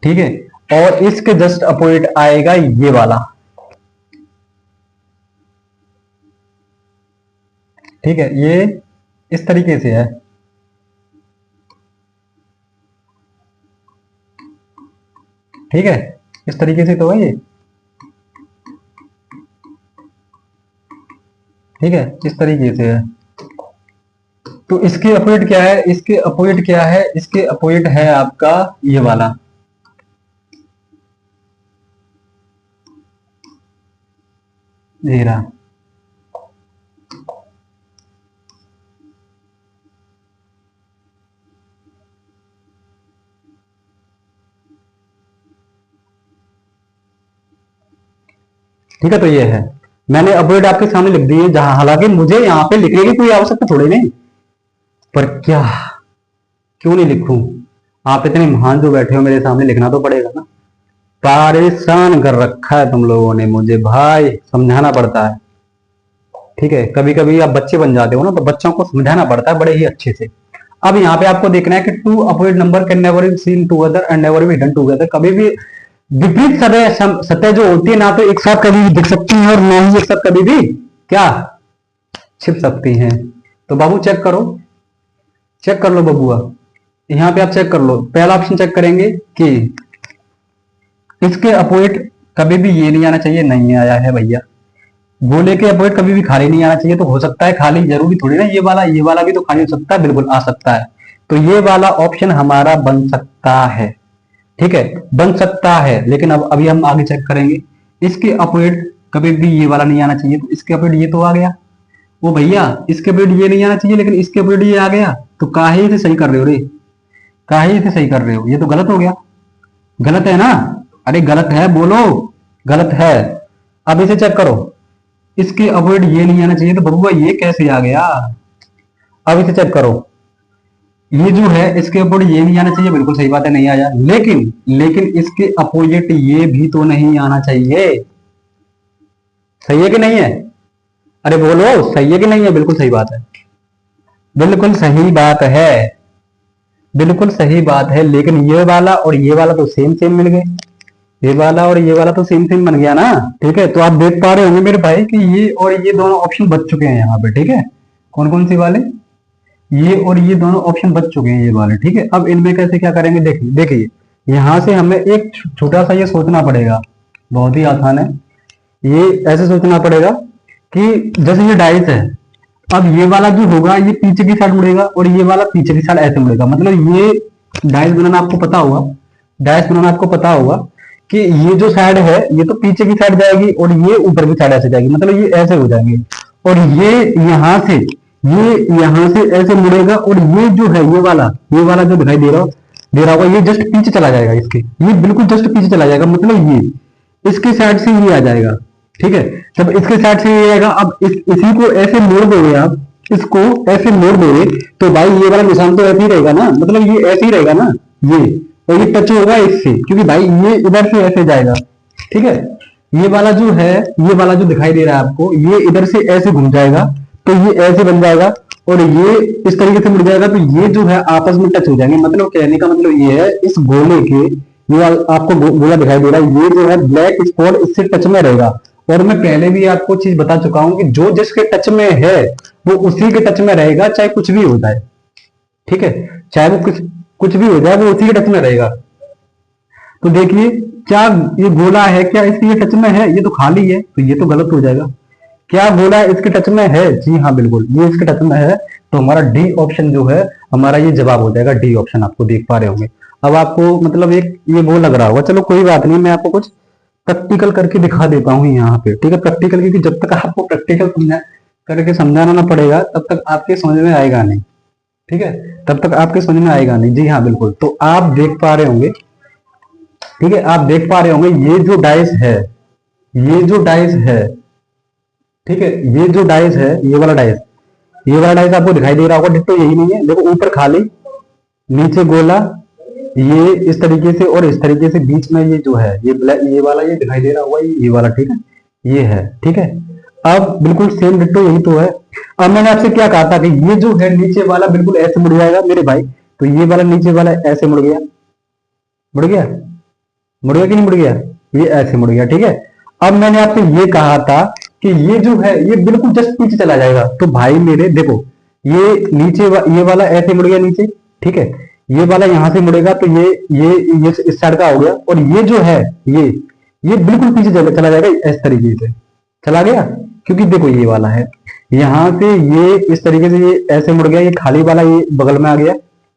ठीक है। और इसके जस्ट अपोजिट आएगा ये वाला, ठीक है। ये इस तरीके से है, ठीक है, इस तरीके से तो है ये, ठीक है, इस तरीके से है। तो इसके अपोजिट क्या है, इसके अपोजिट क्या है, इसके अपोजिट है आपका ये वाला, ये रहा, ठीक है। तो ये है, मैंने अपोजिट आपके सामने लिख दी है, जहां हालांकि मुझे यहाँ पे लिखने की कोई आवश्यकता थोड़ी नहीं, पर क्या, क्यों नहीं लिखूं, आप इतने महान जो बैठे हो मेरे सामने, लिखना तो पड़ेगा ना। परेशान कर रखा है तुम लोगों ने मुझे भाई, समझाना पड़ता है, ठीक है। कभी कभी आप बच्चे बन जाते हो ना, तो बच्चों को समझाना पड़ता है बड़े ही अच्छे से। अब यहाँ पे आपको देखना है कि two opposite number can never be seen together and never be hidden together, कभी भी विपरीत सतह जो होती है ना, तो एक साथ कभी भी दिख सकती है, और ना ही एक साथ कभी भी क्या छिप सकती हैं। तो बाबू चेक करो, चेक कर लो बबुआ, यहाँ पे आप चेक कर लो। पहला ऑप्शन चेक करेंगे कि इसके अपोजिट कभी भी ये नहीं आना चाहिए, नहीं आया है भैया। गोले के अपोजिट कभी भी खाली नहीं आना चाहिए, तो हो सकता है खाली, जरूरी थोड़ी ना ये वाला भी तो खाली हो सकता है, बिल्कुल आ सकता है। तो ये वाला ऑप्शन हमारा बन सकता है, ठीक है, बन सकता है। लेकिन अब अभी हम आगे चेक करेंगे, इसके अपोजिट कभी भी ये वाला नहीं आना चाहिए, तो इसके अपोजिट ये तो आ गया, वो भैया इसके अपोजिट ये नहीं आना चाहिए, लेकिन इसके अपोजिट ये आ गया, तो काहे से सही कर रहे हो रे, काहे से सही कर रहे हो, ये तो गलत हो गया, गलत है ना, अरे गलत है बोलो, गलत है। अब इसे चेक करो, इसके अपोजिट ये नहीं आना चाहिए, तो बबुआ ये कैसे आ गया। अब इसे चेक करो, ये जो है इसके अपोजिट ये नहीं आना चाहिए, बिल्कुल सही बात है, नहीं आया, लेकिन लेकिन इसके अपोजिट ये भी तो नहीं आना चाहिए, सही है कि नहीं है, अरे बोलो सही है कि नहीं है, बिल्कुल सही बात है, बिल्कुल सही बात है, बिल्कुल सही बात है। लेकिन ये वाला और ये वाला तो सेम सेम मिल गए, ये वाला और ये वाला तो सेम सेम बन गया ना, ठीक है। तो आप देख पा रहे होंगे मेरे भाई कि ये और ये दोनों ऑप्शन बच चुके हैं यहाँ पे, ठीक है। कौन कौन से वाले, ये और ये दोनों ऑप्शन बच चुके हैं, ये वाले, ठीक है। अब इनमें कैसे क्या करेंगे, देखिए देखिए, यहाँ से हमें एक छोटा सा ये सोचना पड़ेगा, बहुत ही आसान है, ये ऐसे सोचना पड़ेगा कि जैसे ये डाइस है, अब ये वाला जो होगा ये पीछे की साइड मुड़ेगा, और ये वाला पीछे की साइड ऐसे मुड़ेगा, मतलब ये डाइस बनाना आपको पता होगा, डाइस बनाना आपको पता होगा कि ये जो साइड है ये तो पीछे की साइड जाएगी, और ये ऊपर की साइड ऐसे जाएगी, मतलब ये ऐसे हो जाएंगे, और ये यहाँ से ऐसे मुड़ेगा, और ये जो है ये वाला जो दिखाई दे रहा होगा, ये जस्ट पीछे चला जाएगा, इसके ये बिल्कुल जस्ट पीछे चला जाएगा, मतलब ये इसके साइड से ये आ जाएगा, ठीक है। जब इसके साइड से ये आएगा, अब इसी को ऐसे मोड़ दोगे आप, इसको ऐसे मोड़ दोगे तो भाई ये वाला निशान तो ऐसे ही रहेगा ना, मतलब ये ऐसे ही रहेगा ना, ये, और ये टच होगा इससे, क्योंकि भाई ये इधर से ऐसे जाएगा, ठीक है। ये वाला जो है, ये वाला जो दिखाई दे रहा है आपको, ये इधर से ऐसे घूम जाएगा, तो ये ऐसे बन जाएगा, और ये इस तरीके से मुड़ जाएगा, तो ये जो है आपस में टच हो जाएंगे। मतलब कहने का मतलब ये है, इस गोले के, ये आपको गोला दिखाई दे रहा है, ये जो है ब्लैक स्पॉट इससे टच में रहेगा। और मैं पहले भी आपको चीज बता चुका हूं कि जो जिसके टच में है वो उसी के टच में रहेगा, चाहे कुछ भी हो जाए, ठीक है, चाहे वो कुछ भी हो जाए, वो उसी के टच में रहेगा। तो देखिए, क्या ये गोला है, क्या इसके ये टच में है? ये तो खाली है, तो ये तो गलत हो जाएगा। क्या गोला इसके टच में है? जी हाँ बिल्कुल, ये इसके टच में है, तो हमारा डी ऑप्शन जो है हमारा ये जवाब हो जाएगा, डी ऑप्शन। आपको देख पा रहे होंगे। अब आपको मतलब एक ये वो लग रहा होगा, चलो कोई बात नहीं, मैं आपको कुछ प्रैक्टिकल करके दिखा देता हूँ यहाँ पे, ठीक है। प्रैक्टिकल, क्योंकि जब तक आपको प्रैक्टिकल करके समझाना ना पड़ेगा तब तक आपके समझ में आएगा नहीं, ठीक है, तब तक आपके समझ में आएगा नहीं। जी हाँ बिल्कुल। तो आप देख पा रहे होंगे, ठीक है, आप देख पा रहे होंगे, ये जो डाइस है, ये जो डाइस है, ठीक है, ये जो डाइस है, ये वाला डाइस, ये वाला डाइस आपको दिखाई दे रहा होगा, डिट्टो यही नहीं है। देखो ऊपर खाली, नीचे गोला, ये इस तरीके से और इस तरीके से, बीच में ये जो है ये ब्लैक, ये वाला ये दिखाई दे रहा होगा, ये वाला, ठीक है, ये है, ठीक है। अब बिल्कुल सेम डिट्टो यही तो है। अब मैंने आपसे क्या कहा था कि ये जो है नीचे वाला बिल्कुल ऐसे मुड़ जाएगा मेरे भाई, तो ये वाला नीचे वाला ऐसे मुड़ गया, मुड़ गया, मुड़ गया कि नहीं मुड़ गया? ये ऐसे मुड़ गया, ठीक है। अब मैंने आपसे ये कहा था कि ये जो है ये बिल्कुल जस्ट पीछे चला जाएगा, तो भाई मेरे देखो, ये नीचे ये वाला ऐसे मुड़ गया नीचे, ठीक है, ये वाला यहां से मुड़ेगा, तो ये इस साइड का हो गया, और ये जो है ये बिल्कुल पीछे चला जाएगा, इस तरीके से चला गया, क्योंकि देखो ये वाला है, यहां से ये इस तरीके से ये ऐसे मुड़ गया, ये खाली वाला ये बगल में आ गया,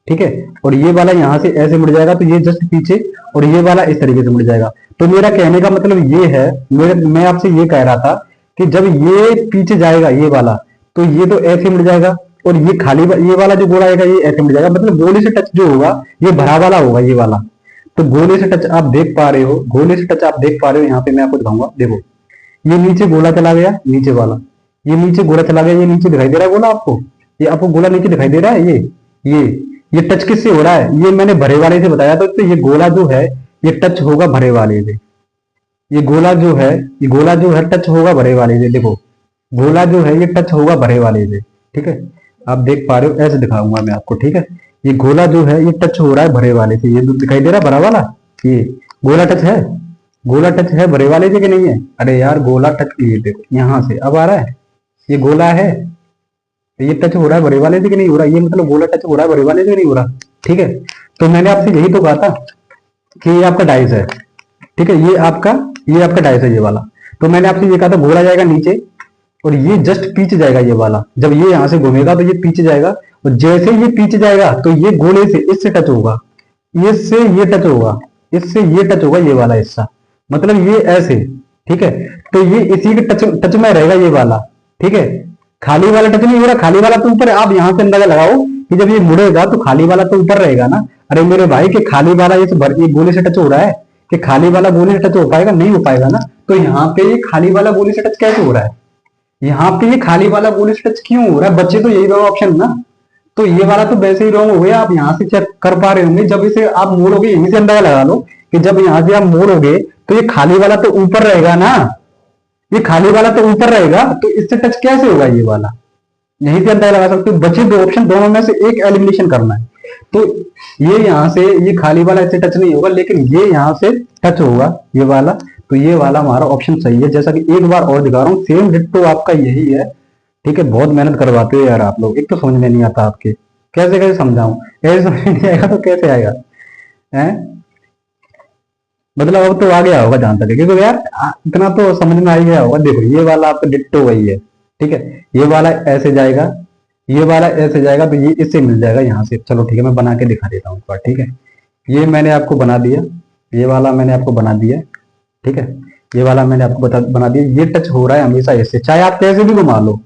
ठीक है, और ये वाला यहां से ऐसे मुड़ जाएगा, तो ये जस्ट पीछे, और ये वाला इस तरीके से मुड़ जाएगा। तो मेरा कहने का मतलब ये है, मैं आपसे ये कह रहा था कि जब ये पीछे जाएगा ये वाला, तो ये तो ऐसे मुड़ जाएगा, और ये खाली ये वाला जो गोला आएगा ये ऐसे मुड़ जाएगा, मतलब गोले से टच जो होगा ये भरा वाला होगा ये वाला। तो गोले से टच आप देख पा रहे हो, गोले से टच आप देख पा रहे हो, यहाँ पे मैं आपको दिखाऊंगा, देखो ये नीचे गोला चला गया, नीचे वाला, ये नीचे गोला चला गया, ये नीचे दिखाई दे रहा है गोला आपको, ये आपको गोला नीचे दिखाई दे रहा है, ये टच किससे हो रहा है? ये मैंने भरे वाले से बताया, तो ये गोला जो है ये टच होगा भरे वाले से, ये गोला जो है, ये गोला जो है टच होगा भरे वाले से, देखो गोला जो है ये टच होगा भरे वाले से, ठीक है, आप देख पा रहे हो, ऐसे दिखाऊंगा मैं आपको, ठीक है। ये गोला जो है ये टच हो रहा है भरे वाले से, ये दिखाई दे रहा है भरा वाला, ये गोला टच है, गोला टच है भरे वाले से कि नहीं है? अरे यार गोला टच, ये देखो यहां से अब आ रहा है, ये गोला है, ये टच हो रहा है भरे वाले से कि नहीं हो रहा? ये मतलब गोला टच हो रहा है भरे वाले से नहीं हो रहा, ठीक है। तो मैंने आपसे यही तो कहा था कि ये आपका डाइस है, ठीक है, ये आपका डाइस है ये वाला। तो मैंने आपसे ये कहा था गोला जाएगा नीचे, और ये जस्ट पीछे जाएगा ये वाला, जब ये यहां से घूमेगा तो ये पीछे जाएगा, और जैसे ये पीछे जाएगा तो ये गोले से इससे टच होगा, इससे ये टच होगा, इससे ये टच होगा ये वाला हिस्सा, मतलब ये ऐसे, ठीक है। तो ये इसी के टच में रहेगा ये वाला, ठीक है, खाली वाला टच नहीं हो रहा, खाली वाला तो ऊपर, आप यहां से अंदाजा लगाओ कि जब ये मुड़ेगा तो खाली वाला तो ऊपर रहेगा ना। अरे मेरे भाई के खाली वाला ये गोले से टच हो रहा है, कि खाली वाला गोले से टच हो पाएगा? नहीं हो पाएगा ना। तो यहाँ पे ये खाली वाला गोले से टच कैसे हो रहा है? यहाँ पे ये खाली वाला गोले से टच क्यों हो रहा है? बच्चे तो यही दोनों ऑप्शन ना, तो ये वाला तो वैसे ही रॉन्ग हो गया। आप यहाँ से चेक कर पा रहे होंगे, जब इसे आप मोड़ोगे, यहीं से अंदाजा लगा लो कि जब यहाँ से आप मोड़ोगे तो ये खाली वाला तो ऊपर रहेगा ना, ये खाली वाला तो ऊपर रहेगा, तो इससे टच कैसे होगा ये वाला? यहीं से अंदाजा लगा सकते हो। बचे दो ऑप्शन, दोनों में से एक एलिमिनेशन करना है। तो ये यहाँ से ये खाली वाला इससे टच नहीं होगा, लेकिन ये यहाँ से टच होगा ये वाला, तो ये वाला हमारा ऑप्शन सही है। जैसा कि एक बार और दिखा रहा हूँ, सेम डिट्टो आपका यही है, ठीक है। बहुत मेहनत करवाते हो यार आप लोग, एक तो समझ में नहीं आता आपके, कैसे कैसे समझाऊं, ऐसे समझ नहीं आएगा तो कैसे आएगा है? मतलब अब तो आ गया होगा जहां तक, क्योंकि यार इतना तो समझ में आ गया होगा। देखो ये वाला आपका डिट्टो वही है, ठीक है, ये वाला ऐसे जाएगा, ये वाला ऐसे जाएगा, तो ये इससे मिल जाएगा यहाँ से। चलो ठीक है, मैं बना के दिखा देता हूँ एक बार, ठीक है। ये मैंने आपको बना दिया, ये वाला मैंने आपको बना दिया, ठीक है, ये वाला मैंने आपको बना दिया। ये टच हो रहा है हमेशा इससे, चाहे आप कैसे भी घुमा लो,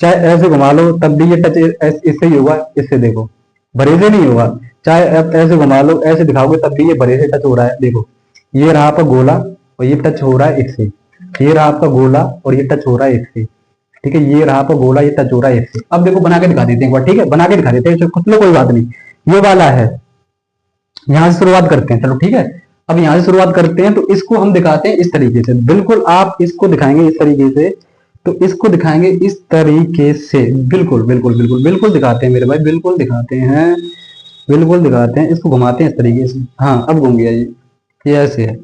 चाहे ऐसे घुमा लो, तब भी ये टच इससे ही होगा, इससे देखो भरे से नहीं होगा। चाहे आप ऐसे घुमा लो, ऐसे दिखाओगे, तब भी ये भरे से टच हो रहा है। देखो ये रहा आपका गोला, और ये टच हो रहा है इससे, ये रहा आपका गोला और ये टच हो रहा है इससे, ठीक है, ये रहा आपका गोला, ये टच हो रहा है इससे। अब देखो बना के दिखा देते हैं एक बार, ठीक है, बना के दिखा देते हैं, कुछ लोग कोई बात नहीं। ये वाला है, यहां से शुरुआत करते हैं, चलो ठीक है। अब यहां से शुरुआत करते हैं, तो इसको हम दिखाते हैं इस तरीके से, बिल्कुल आप इसको दिखाएंगे इस तरीके से, तो इसको दिखाएंगे इस तरीके से, बिल्कुल बिल्कुल बिल्कुल बिल्कुल दिखाते हैं मेरे भाई, बिल्कुल दिखाते हैं, बिल्कुल दिखाते हैं, इसको घुमाते हैं इस तरीके से, हाँ अब घूम गया ये ऐसे है,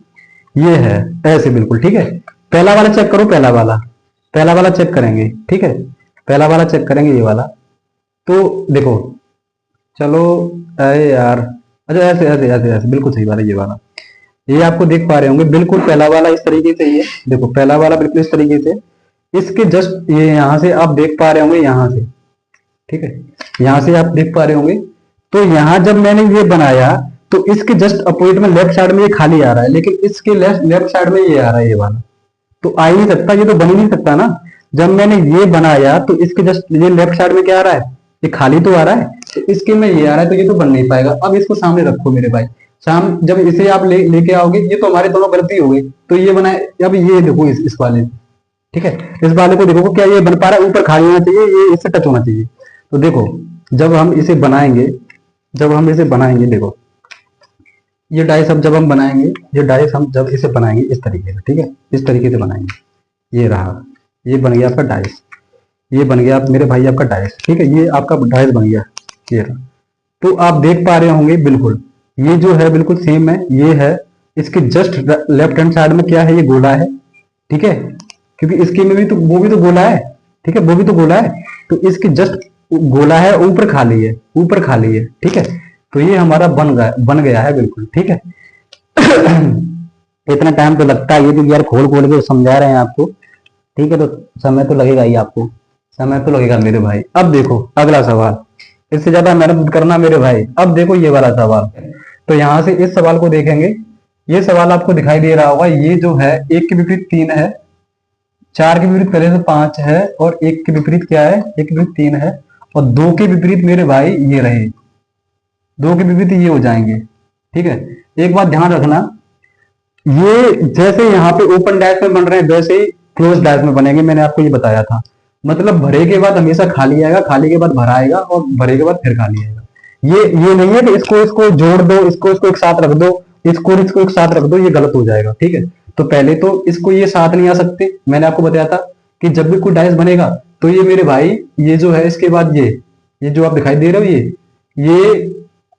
ये है ऐसे, बिल्कुल ठीक है। पहला वाला चेक करो, पहला वाला, पहला वाला चेक करेंगे, ठीक है, पहला वाला चेक करेंगे ये वाला, तो देखो, चलो, अरे यार, अच्छा ऐसे ऐसे ऐसे ऐसे, बिल्कुल सही बात है ये वाला, ये आपको देख पा रहे होंगे, बिल्कुल पहला वाला इस तरीके से, ये देखो पहला वाला बिल्कुल इस तरीके से, इसके जस्ट ये यहां से आप देख पा रहे होंगे, यहां से, ठीक है, यहां से आप देख पा रहे होंगे। तो यहां जब मैंने ये बनाया, तो इसके जस्ट अपोजिट में लेफ्ट साइड में ये खाली आ रहा है, लेकिन इसके लेफ्ट साइड में ये आ रहा है, ये वाला, तो आ ही नहीं सकता, ये तो बन ही नहीं सकता ना। जब मैंने ये बनाया, तो इसके जस्ट ये लेफ्ट साइड में क्या आ रहा है, ये खाली तो आ रहा है, तो इसके में ये आ रहा है, तो ये तो बन नहीं पाएगा। अब इसको सामने रखो मेरे भाई, जब इसे आप लेके आओगे, ये तो हमारे दोनों गलती हो गई, तो ये बनाए। अब ये देखो इस वाले, ठीक है, इस वाले को देखो क्या ये बन पा रहा है, ऊपर खाली होना चाहिए, ये इससे टच होना चाहिए। तो देखो जब हम इसे बनाएंगे, जब हम इसे बनाएंगे, देखो ये डाइस अब जब हम बनाएंगे, ये डाइस हम जब इसे बनाएंगे इस तरीके से, ठीक है, इस तरीके से बनाएंगे, ये रहा, ये बन गया आपका डाइस, ये बन गया आप मेरे भाई आपका डाइस, ठीक है, ये आपका डाइस बन गया, ये रहा। तो आप देख पा रहे होंगे बिल्कुल, ये जो है बिल्कुल सेम है, ये है, इसके जस्ट लेफ्ट हैंड साइड में क्या है, ये गोला है, ठीक है, क्योंकि इसके में भी तो वो भी तो गोला है, ठीक है, वो भी तो गोला है, तो इसके जस्ट गोला है, ऊपर खाली है, ऊपर खाली है, ठीक है, तो ये हमारा बन गया है बिल्कुल, ठीक है। इतना टाइम तो लगता है, ये तो यार खोल खोल के समझा रहे हैं आपको, ठीक है, तो समय तो लगेगा ही, आपको समय तो लगेगा मेरे भाई। अब देखो अगला सवाल, इससे ज्यादा मेहनत करना मेरे भाई। अब देखो ये वाला सवाल, तो यहां से इस सवाल को देखेंगे, ये सवाल आपको दिखाई दे रहा होगा, ये जो है एक के विपरीत 3 है, 4 के विपरीत पहले से 5 है, और एक के विपरीत क्या है, एक के विपरीत 3 है, और 2 के विपरीत मेरे भाई ये रहे, 2 के विपरीत ये हो जाएंगे, ठीक है। एक बात ध्यान रखना, ये जैसे यहाँ पे ओपन डैश में बन रहे हैं, वैसे ही क्लोज डैश में बनेंगे, मैंने आपको ये बताया था। मतलब भरे के बाद हमेशा खाली आएगा, खाली के बाद भरा आएगा, और भरे के बाद फिर खाली आएगा। ये नहीं है कि इसको इसको जोड़ दो, इसको इसको एक साथ रख दो, इसको इसको एक साथ रख दो, ये गलत हो जाएगा, ठीक है। तो पहले तो इसको ये साथ नहीं आ सकते, मैंने आपको बताया था कि जब भी कोई डाइस बनेगा, तो ये मेरे भाई, ये जो है इसके बाद ये जो आप दिखाई दे रहे हो, ये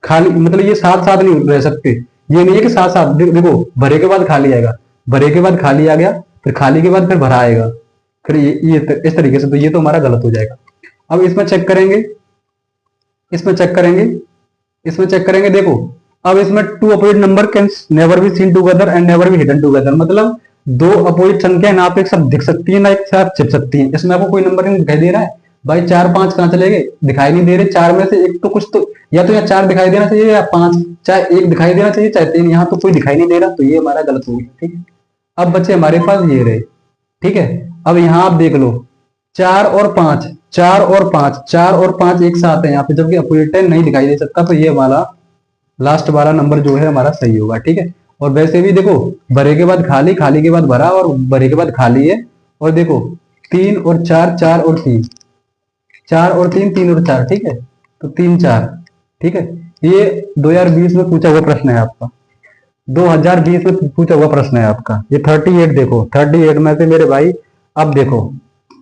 खाली, मतलब ये साथ साथ नहीं रह सकते, ये नहीं है कि साथ साथ, देखो भरे के बाद खाली आएगा, भरे के बाद खाली आ गया, फिर खाली के बाद फिर भरा आएगा, फिर ये इस तरीके से, तो ये तो हमारा गलत हो जाएगा। अब इसमें चेक करेंगे, इसमें चेक करेंगे, इसमें चेक करेंगे, देखो अब इसमें 2 opposite number can never be seen together and never be hidden together, मतलब 2 अपोजिट संख्या ना तो एक साथ दिख सकती है, ना एक साथ छिप सकती है। इसमें आपको कोई नंबर नहीं दिखाई दे रहा है भाई, 4 5 कहां चले गए, दिखाई नहीं दे रहे, 4 में से एक तो कुछ तो, या तो यहाँ 4 दिखाई देना चाहिए, या 5, चाहे 1 दिखाई देना चाहिए, चाहे 3, यहाँ तो कोई दिखाई नहीं दे रहा, तो ये हमारा गलत हो गया, ठीक है। अब बच्चे हमारे पास ये रहे, ठीक है। अब यहाँ आप देख लो, 4 और 5, 4 और 5, 4 और 5 एक साथ है यहाँ पे, जबकि अपोजिट नहीं दिखाई दे सकता, तो ये हमारा लास्ट वाला नंबर जो है हमारा सही होगा, ठीक है। और वैसे भी देखो, भरे के बाद खाली, खाली के बाद भरा, और भरे के बाद खाली है, और देखो 3 और 4, 4 और 3, 4 और 3, 3 और 4, ठीक है, तो 3 4, ठीक है। ये 2020 में पूछा हुआ प्रश्न है आपका, 2020 में पूछा हुआ प्रश्न है आपका। ये 38 देखो, 38 में से मेरे भाई, अब देखो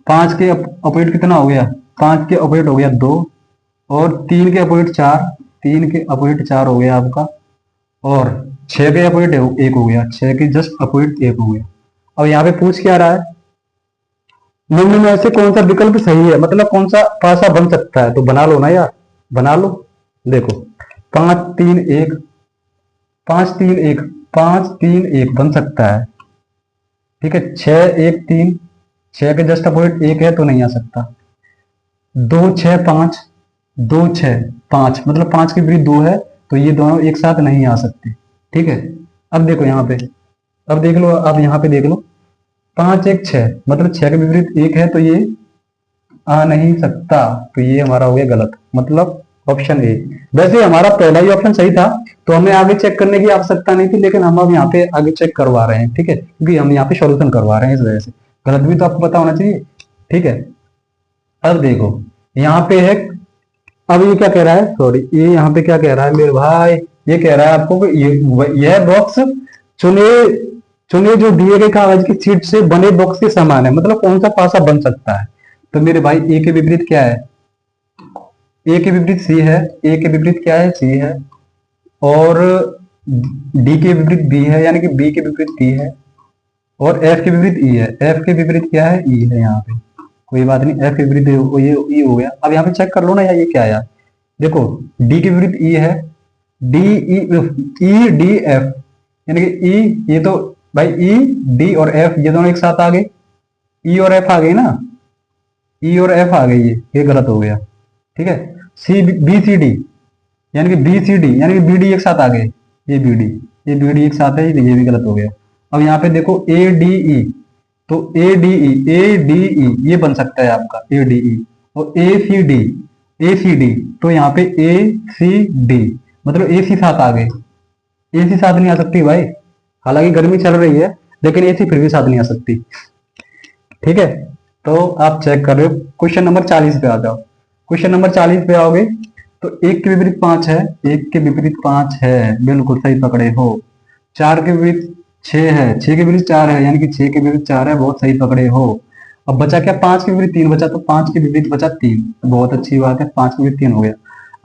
5 के अपोजिट कितना हो गया, 5 के अपोजिट हो गया 2, और 3 के अपोजिट 4, 3 के अपोजिट 4 हो गया आपका, और 6 के अपोजिट 1 हो गया, 6 के जस्ट अपोजिट 1 हो गया। अब यहाँ पे पूछ क्या रहा है, निम्न में से कौन सा विकल्प सही है, मतलब कौन सा पासा बन सकता है, तो बना लो ना यार, बना लो। देखो 5 3 1, 5 3 1, 5 3 1 बन सकता है, ठीक है। 6 1 3, 6 के जस्ट अपोजिट 1 है, तो नहीं आ सकता। 2 6 5, 2 6 5, मतलब 5 के विपरीत 2 है, तो ये दोनों एक साथ नहीं आ सकते, ठीक है। अब देखो यहाँ पे, अब देख लो, अब यहाँ पे देख लो, 5 1 6, मतलब 6 के विपरीत 1 है, तो ये आ नहीं सकता, तो ये हमारा हो गया गलत, मतलब ऑप्शन ए। वैसे हमारा पहला ही ऑप्शन सही था, तो हमें आगे चेक करने की आवश्यकता नहीं थी, लेकिन हम अब यहाँ पे आगे चेक करवा रहे हैं, ठीक है, क्योंकि हम यहाँ पे सॉल्यूशन करवा रहे हैं, इस वजह से। गलत भी तो आपको पता होना चाहिए, ठीक है। अब देखो यहाँ पे है, अब ये क्या कह रहा है, सॉरी, ये यहाँ पे क्या कह रहा है मेरे भाई, ये कह रहा है आपको कि यह बॉक्स चुने चुने जो दिए गए कागज की शीट से बने बॉक्स के समान है, मतलब कौन सा पासा बन सकता है। तो मेरे भाई ए के विपरीत क्या है, ए के विपरीत सी है, ए के विपरीत क्या है, सी है, और डी के विपरीत बी है, यानी कि बी के विपरीत डी है, और एफ के विपरीत ई है, एफ के विपरीत क्या है, ई है। यहाँ पे कोई बात नहीं, एफ के विपरीत ये ई हो गया। अब यहाँ पे चेक कर लो ना यार, ये क्या है यार, देखो डी के विपरीत ई है, डी ई डी एफ, यानी कि ई, ये तो भाई ई डी और एफ ये दोनों एक साथ आ गए, ई और एफ आ गई ना, ई और एफ आ गई, ये गलत हो गया, ठीक है। सी बी सी डी, यानी कि बी सी डी, यानी कि बी डी एक साथ आ गए, ये बी डी, ये बी डी एक साथ है, ये भी गलत हो गया। अब यहाँ पे देखो ए डी ई, तो ए डी ई ये बन सकता है आपका ए डी ई, और ए सी डी, तो यहाँ पे ए सी डी, मतलब ए सी साथ आ गए, ए सी साथ नहीं आ सकती भाई, हालांकि गर्मी चल रही है, लेकिन ए सी फिर भी साथ नहीं आ सकती, ठीक है। तो आप चेक कर रहे हो, क्वेश्चन नंबर 40 पे आ जाओ। क्वेश्चन नंबर 40 पे आओगे तो एक के विपरीत 5 है, एक के विपरीत 5 है, बिल्कुल सही पकड़े हो। 4 के विपरीत 6 है, 6 के विपरीत 4 है, यानी कि 6 के विपरीत 4 है, बहुत सही पकड़े हो। अब बचा क्या, 5 के विपरीत 3 बचा, तो 5 के विपरीत बचा 3, बहुत अच्छी बात है, 5 के विपरीत 3 हो गया।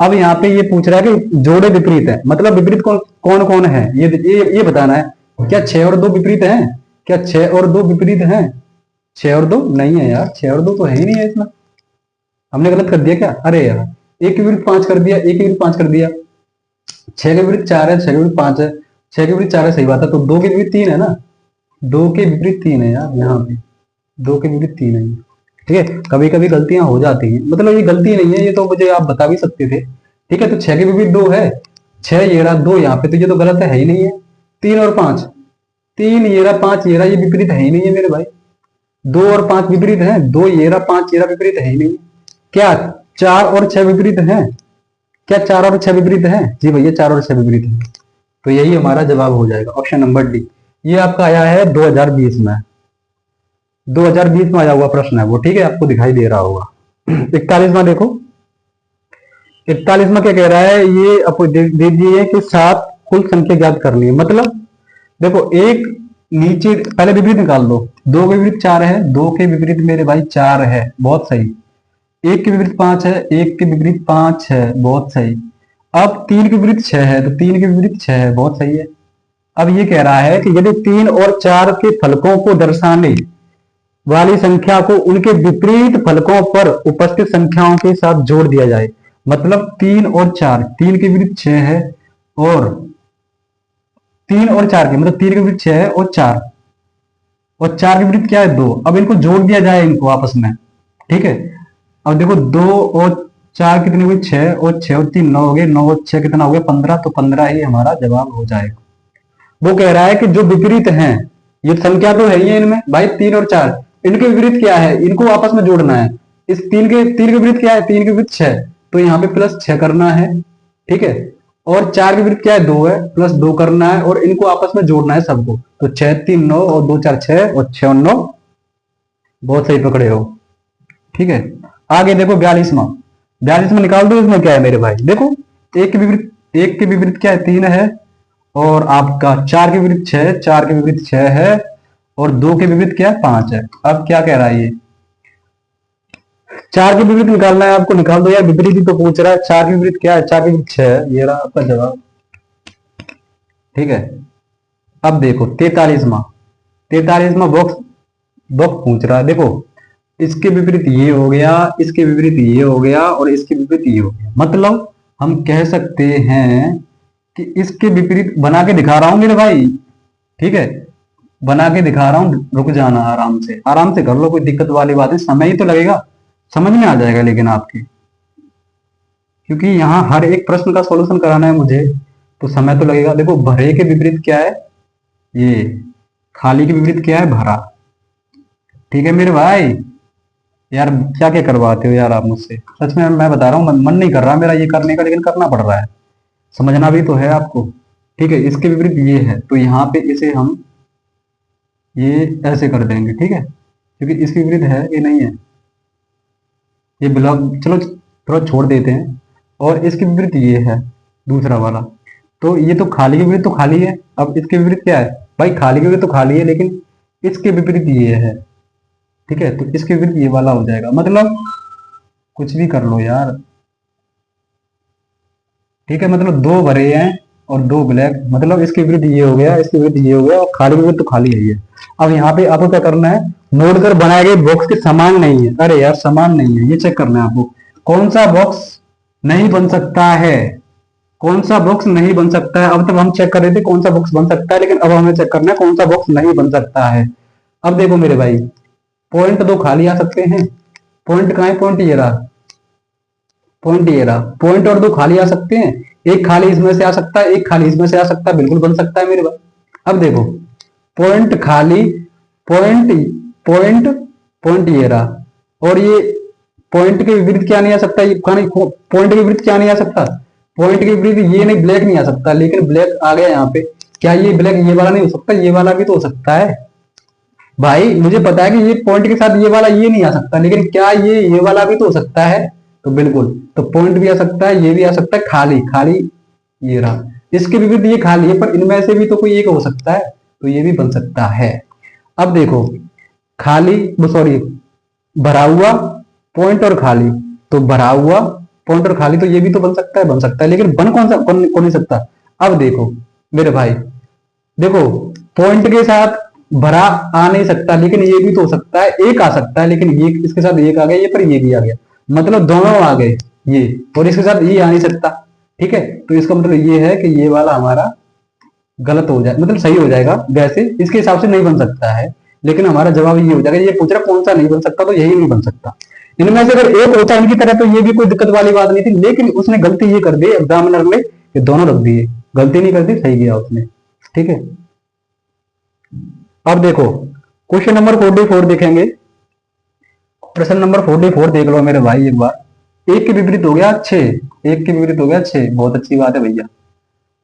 अब यहाँ पे ये पूछ रहा है कि जोड़े विपरीत है, मतलब विपरीत कौन कौन है, ये बताना है। क्या 6 और 2 विपरीत है, क्या 6 और 2 विपरीत है, 6 और 2 नहीं है यार, 6 और 2 तो है ही नहीं है इसमें, हमने गलत कर दिया क्या, अरे यार, एक के विपरीत 5 कर दिया, एक के विपरीत 5 कर दिया, 6 के विपरीत 4 है, 6 के विपरीत 5 है, 6 के विपरीत 4 है, सही बात है, तो 2 के विपरीत 3 है ना, 2 के विपरीत 3 है यार, यहाँ पे 2 के विपरीत 3 है, ठीक है। कभी कभी गलतियां हो जाती हैं, मतलब ये गलती नहीं है, ये तो मुझे आप बता भी सकते थे, ठीक है। तो 6 के विपरीत 2 है, 6 ये रहा, 2 यहाँ पे, तो ये तो गलत है ही नहीं है। 3 और 5, 3 ये रहा, 5 ये रहा, ये विपरीत है ही नहीं है मेरे भाई। 2 और 5 विपरीत है, 2 ये रहा, 5 ये रहा, विपरीत है ही नहीं। क्या 4 और 6 विपरीत है, क्या 4 और 6 विपरीत है, जी भैया 4 और 6 विपरीत है, तो यही हमारा जवाब हो जाएगा, ऑप्शन नंबर डी। ये आपका आया है 2020 में, 2020 में आया हुआ प्रश्न है वो, ठीक है, आपको दिखाई दे रहा होगा। 41वां देखो, 41वां क्या कह रहा है, ये आपको देख दीजिए कि 7 कुल संख्या ज्ञात करनी है, मतलब देखो एक नीचे पहले विपरीत निकाल दो, 2 के विपरीत 4 है, 2 के विपरीत मेरे भाई 4 है, बहुत सही। 1 के विपरीत 5 है, 1 के विपरीत 5 है, बहुत सही। अब 3 के विपरीत 6 है, तो 3 के विपरीत 6 है, बहुत सही है। अब ये कह रहा है कि यदि 3 और 4 के फलकों को दर्शाने वाली संख्या को उनके विपरीत फलकों पर उपस्थित संख्याओं के साथ जोड़ दिया जाए, मतलब 3 और 4, 3 के विपरीत 6 है, और 3 और 4 के, मतलब 3 के विपरीत 6 है, और 4 के विपरीत क्या है, 2। अब इनको जोड़ दिया जाए, इनको आपस में, ठीक है। अब देखो 2 और 4 कितने हुए, 6, और 6 और 3 9 हो गए, 9 और 6 कितना हो गया, 15, तो 15 ही हमारा जवाब हो जाएगा। वो कह रहा है कि जो विपरीत हैं, ये संख्या तो है ही है इनमें भाई, 3 और 4, इनके विपरीत क्या है, इनको आपस में जोड़ना है। इस 3 के विपरीत क्या है, 3 के विपरीत 6, तो यहाँ पे प्लस 6 करना है, ठीक है। और 4 के विपरीत क्या है, 2 है, प्लस 2 करना है, और इनको आपस में जोड़ना है सबको, तो 6 3 9, और 2 4 6, और 6 और 9, बहुत सही पकड़े हो, ठीक है। आगे देखो 42वां, 42वां निकाल दो, इसमें क्या है मेरे भाई, देखो एक के विपरीत क्या है, 3 है, और आपका 4 के विपरीत 6, 4 के विपरीत 6 है, और 2 के विपरीत क्या है, 5 है। अब क्या कह रहा है ये, 4 के विपरीत निकालना है आपको, निकाल दो यार, विपरीत ही तो पूछ रहा है। 4 के विपरीत क्या है, 4 के विपरीत 6 है, ये रहा आपका जवाब, ठीक है। अब देखो 43वां बॉक्स पूछ रहा है, देखो इसके विपरीत ये हो गया, इसके विपरीत ये हो गया, और इसके विपरीत ये हो गया, मतलब हम कह सकते हैं कि इसके विपरीत बना के दिखा रहा हूं मेरे भाई, ठीक है, बना के दिखा रहा हूं, रुक जाना, आराम से कर लो, कोई दिक्कत वाली बात है, समय ही तो लगेगा, समझ में आ जाएगा लेकिन आपके, क्योंकि यहाँ हर एक प्रश्न का सॉल्यूशन कराना है मुझे, तो समय तो लगेगा। देखो भरे के विपरीत क्या है, ये खाली के विपरीत क्या है, भरा, ठीक है मेरे भाई। यार क्या क्या करवाते हो यार आप मुझसे, सच में मैं बता रहा हूँ, मन नहीं कर रहा मेरा ये करने का, लेकिन करना पड़ रहा है। समझना भी तो है आपको। ठीक है, इसके विपरीत ये है, तो यहाँ पे इसे हम ये ऐसे कर देंगे, ठीक है, क्योंकि इसके विपरीत है, ये नहीं है, ये ब्लॉक चलो थोड़ा छोड़ देते हैं। और इसके विपरीत ये है दूसरा वाला, तो ये तो खाली के विपरीत तो खाली है। अब इसके विपरीत क्या है भाई, खाली के विपरीत तो खाली है, लेकिन इसके विपरीत ये है। ठीक है, तो इसके विपरीत ये वाला हो जाएगा, मतलब कुछ भी कर लो यार। ठीक है, मतलब दो भरे हैं और दो ब्लैक, मतलब इसके विपरीत ये हो गया, इसके विपरीत ये हो गया, और खाली के विपरीत तो खाली है ये। अब यहाँ पे आपको क्या करना है, नोट कर बनाए गए बॉक्स के समान नहीं है, अरे यार समान नहीं है, ये चेक करना है आपको। कौन सा बॉक्स नहीं बन सकता है, कौन सा बॉक्स नहीं बन सकता है। अब तक हम चेक कर रहे थे कौन सा बॉक्स बन सकता है, लेकिन अब हमें चेक करना है कौन सा बॉक्स नहीं बन सकता है। अब देखो मेरे भाई, पॉइंट दो खाली आ सकते हैं, पॉइंट कहाँ है, पॉइंट ये रहा, पॉइंट ये रहा, पॉइंट और दो खाली आ सकते हैं, एक खाली इसमें से आ सकता है, एक खाली इसमें से आ सकता है, बिल्कुल बन सकता है मेरे भाई। अब देखो, पॉइंट खाली, पॉइंट, पॉइंट, पॉइंट ये रहा, और ये पॉइंट के विपरीत क्या नहीं आ सकता, ये पॉइंट के विपरीत क्या नहीं आ सकता, पॉइंट के विपरीत ये नहीं, ब्लैक नहीं आ सकता, लेकिन ब्लैक आ गया यहाँ पे। क्या ये ब्लैक ये वाला नहीं हो सकता, ये वाला भी तो हो सकता है भाई। मुझे पता है कि ये पॉइंट के साथ ये वाला ये नहीं आ सकता, लेकिन क्या ये वाला भी तो हो सकता है। तो बिल्कुल, तो पॉइंट भी आ सकता है, ये भी आ सकता है, खाली खाली ये रहा, इसके विपरीत ये खाली है, पर इनमें से भी तो कोई एक हो सकता है, तो ये भी बन सकता है। अब देखो, खाली सॉरी, भरा हुआ पॉइंट और खाली, तो भरा हुआ पॉइंट और खाली, तो ये भी तो बन सकता है, बन सकता है, लेकिन बन कौन सा कौन नहीं सकता। अब देखो मेरे भाई, देखो पॉइंट के साथ भरा आ नहीं सकता, लेकिन ये भी तो हो सकता है, एक आ सकता है, लेकिन ये इसके साथ एक आ गया, ये पर ये भी आ गया, मतलब दोनों आ गए ये, और इसके साथ ये आ नहीं सकता। ठीक है, तो इसका मतलब ये है कि ये वाला हमारा गलत हो जाए, मतलब सही हो जाएगा, वैसे इसके हिसाब से नहीं बन सकता है, लेकिन हमारा जवाब ये हो जाएगा। ये पूछ रहा कौन सा नहीं बन सकता, तो यही नहीं बन सकता। इनमें से अगर एक होता इनकी तरह, तो ये भी कोई दिक्कत वाली बात नहीं थी, लेकिन उसने गलती ये कर दी एग्जामिनर ने, कि दोनों रख दिए, गलती नहीं कर दी, सही किया उसने। ठीक है, अब देखो क्वेश्चन नंबर 44 देखेंगे। प्रश्न नंबर 44 देख लो मेरे भाई एक बार। एक के विपरीत हो गया 6, एक के विपरीत हो गया 6, बहुत अच्छी बात है भैया।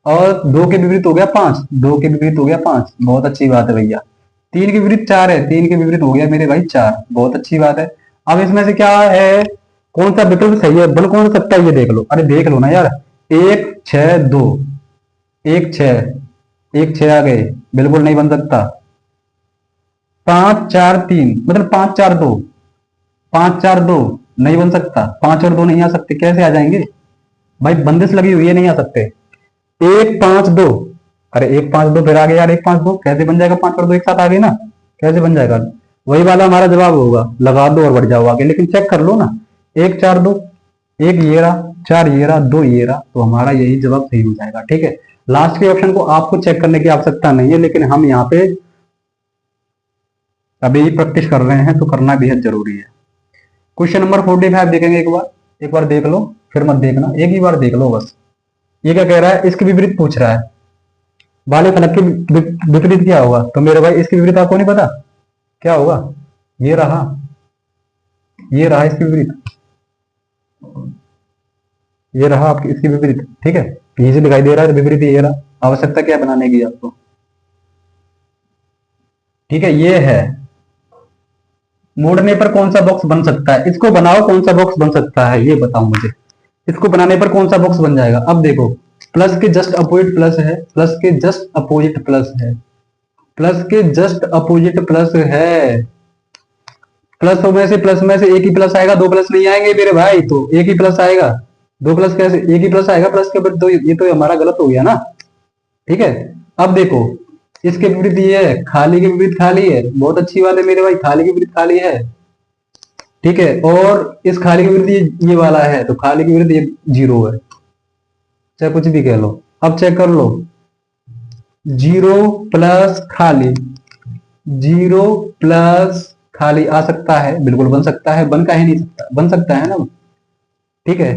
और दो के विपरीत हो गया 5, दो के विपरीत हो गया 5, बहुत अच्छी बात है भैया। तीन के विपरीत 4 है, तीन के विपरीत हो गया मेरे भाई 4, बहुत अच्छी बात है। अब इसमें से क्या है, कौन सा विकल्प सही है, बन कौन सकता है ये देख लो, अरे देख लो ना यार। 1 6 2, 1 6, 1 6 आ गए, बिल्कुल नहीं बन सकता। 5 4 3, मतलब 5 4 2, 5 4 2 नहीं बन सकता, 5 और 2 नहीं आ सकते, कैसे आ जाएंगे भाई, बंदिश लगी हुई है, नहीं आ सकते। 1 5 2, अरे 1 5 2 फिर आ गया यार, 1 5 2 कैसे बन जाएगा, 5 और 2 एक साथ आ गए ना, कैसे बन जाएगा। वही वाला हमारा जवाब होगा, लगा दो और बढ़ जाओ आगे, लेकिन चेक कर लो ना। 1 4 2, एक ये रहा, 4 ये रहा, 2 ये रहा, तो हमारा यही जवाब सही हो जाएगा। ठीक है, लास्ट के ऑप्शन को आपको चेक करने की आवश्यकता नहीं है, लेकिन हम यहाँ पे अभी प्रैक्टिस कर रहे हैं, तो करना बेहद जरूरी है। क्वेश्चन नंबर 45 देखेंगे एक बार देख लो, फिर मत देखना, एक ही बार देख लो बस। ये क्या कह रहा है, इसके विपरीत पूछ रहा है, बाले फलक के विपरीत क्या होगा, तो मेरे भाई इसके विपरीत आपको नहीं पता क्या होगा, ये रहा, ये रहा इसके विपरीत, ये रहा आपके इसके विपरीत। ठीक है, इजी दिखाई दे रहा है, तो विपरीत ये रहा, आवश्यकता क्या बनाने की आपको। ठीक है, ये है, मोड़ने पर कौन सा बॉक्स बन सकता है, इसको बनाओ, कौन सा बॉक्स बन सकता है ये बताओ मुझे, इसको बनाने पर कौन सा बॉक्स बन जाएगा। अब देखो, प्लस के जस्ट अपोजिट प्लस है, प्लस के जस्ट अपोजिट प्लस है, प्लस के जस्ट अपोजिट प्लस है, प्लस में से एक ही प्लस आएगा, दो प्लस नहीं आएंगे मेरे भाई, तो एक ही प्लस आएगा, दो प्लस कैसे, एक ही प्लस आएगा, प्लस के ऊपर दो, ये तो हमारा गलत हो गया ना। ठीक है, अब देखो इसके विपरीत ये है, खाली के विपरीत खाली है, बहुत अच्छी बात है मेरे भाई, खाली के विपरीत खाली है। ठीक है, और इस खाली के विपरीत ये वाला है, तो खाली के विपरीत ये 0 है, चाहे कुछ भी कह लो। अब चेक कर लो, 0 प्लस खाली, 0 प्लस खाली आ सकता है, बिल्कुल बन सकता है, बन का ही नहीं सकता, बन सकता है ना। ठीक है,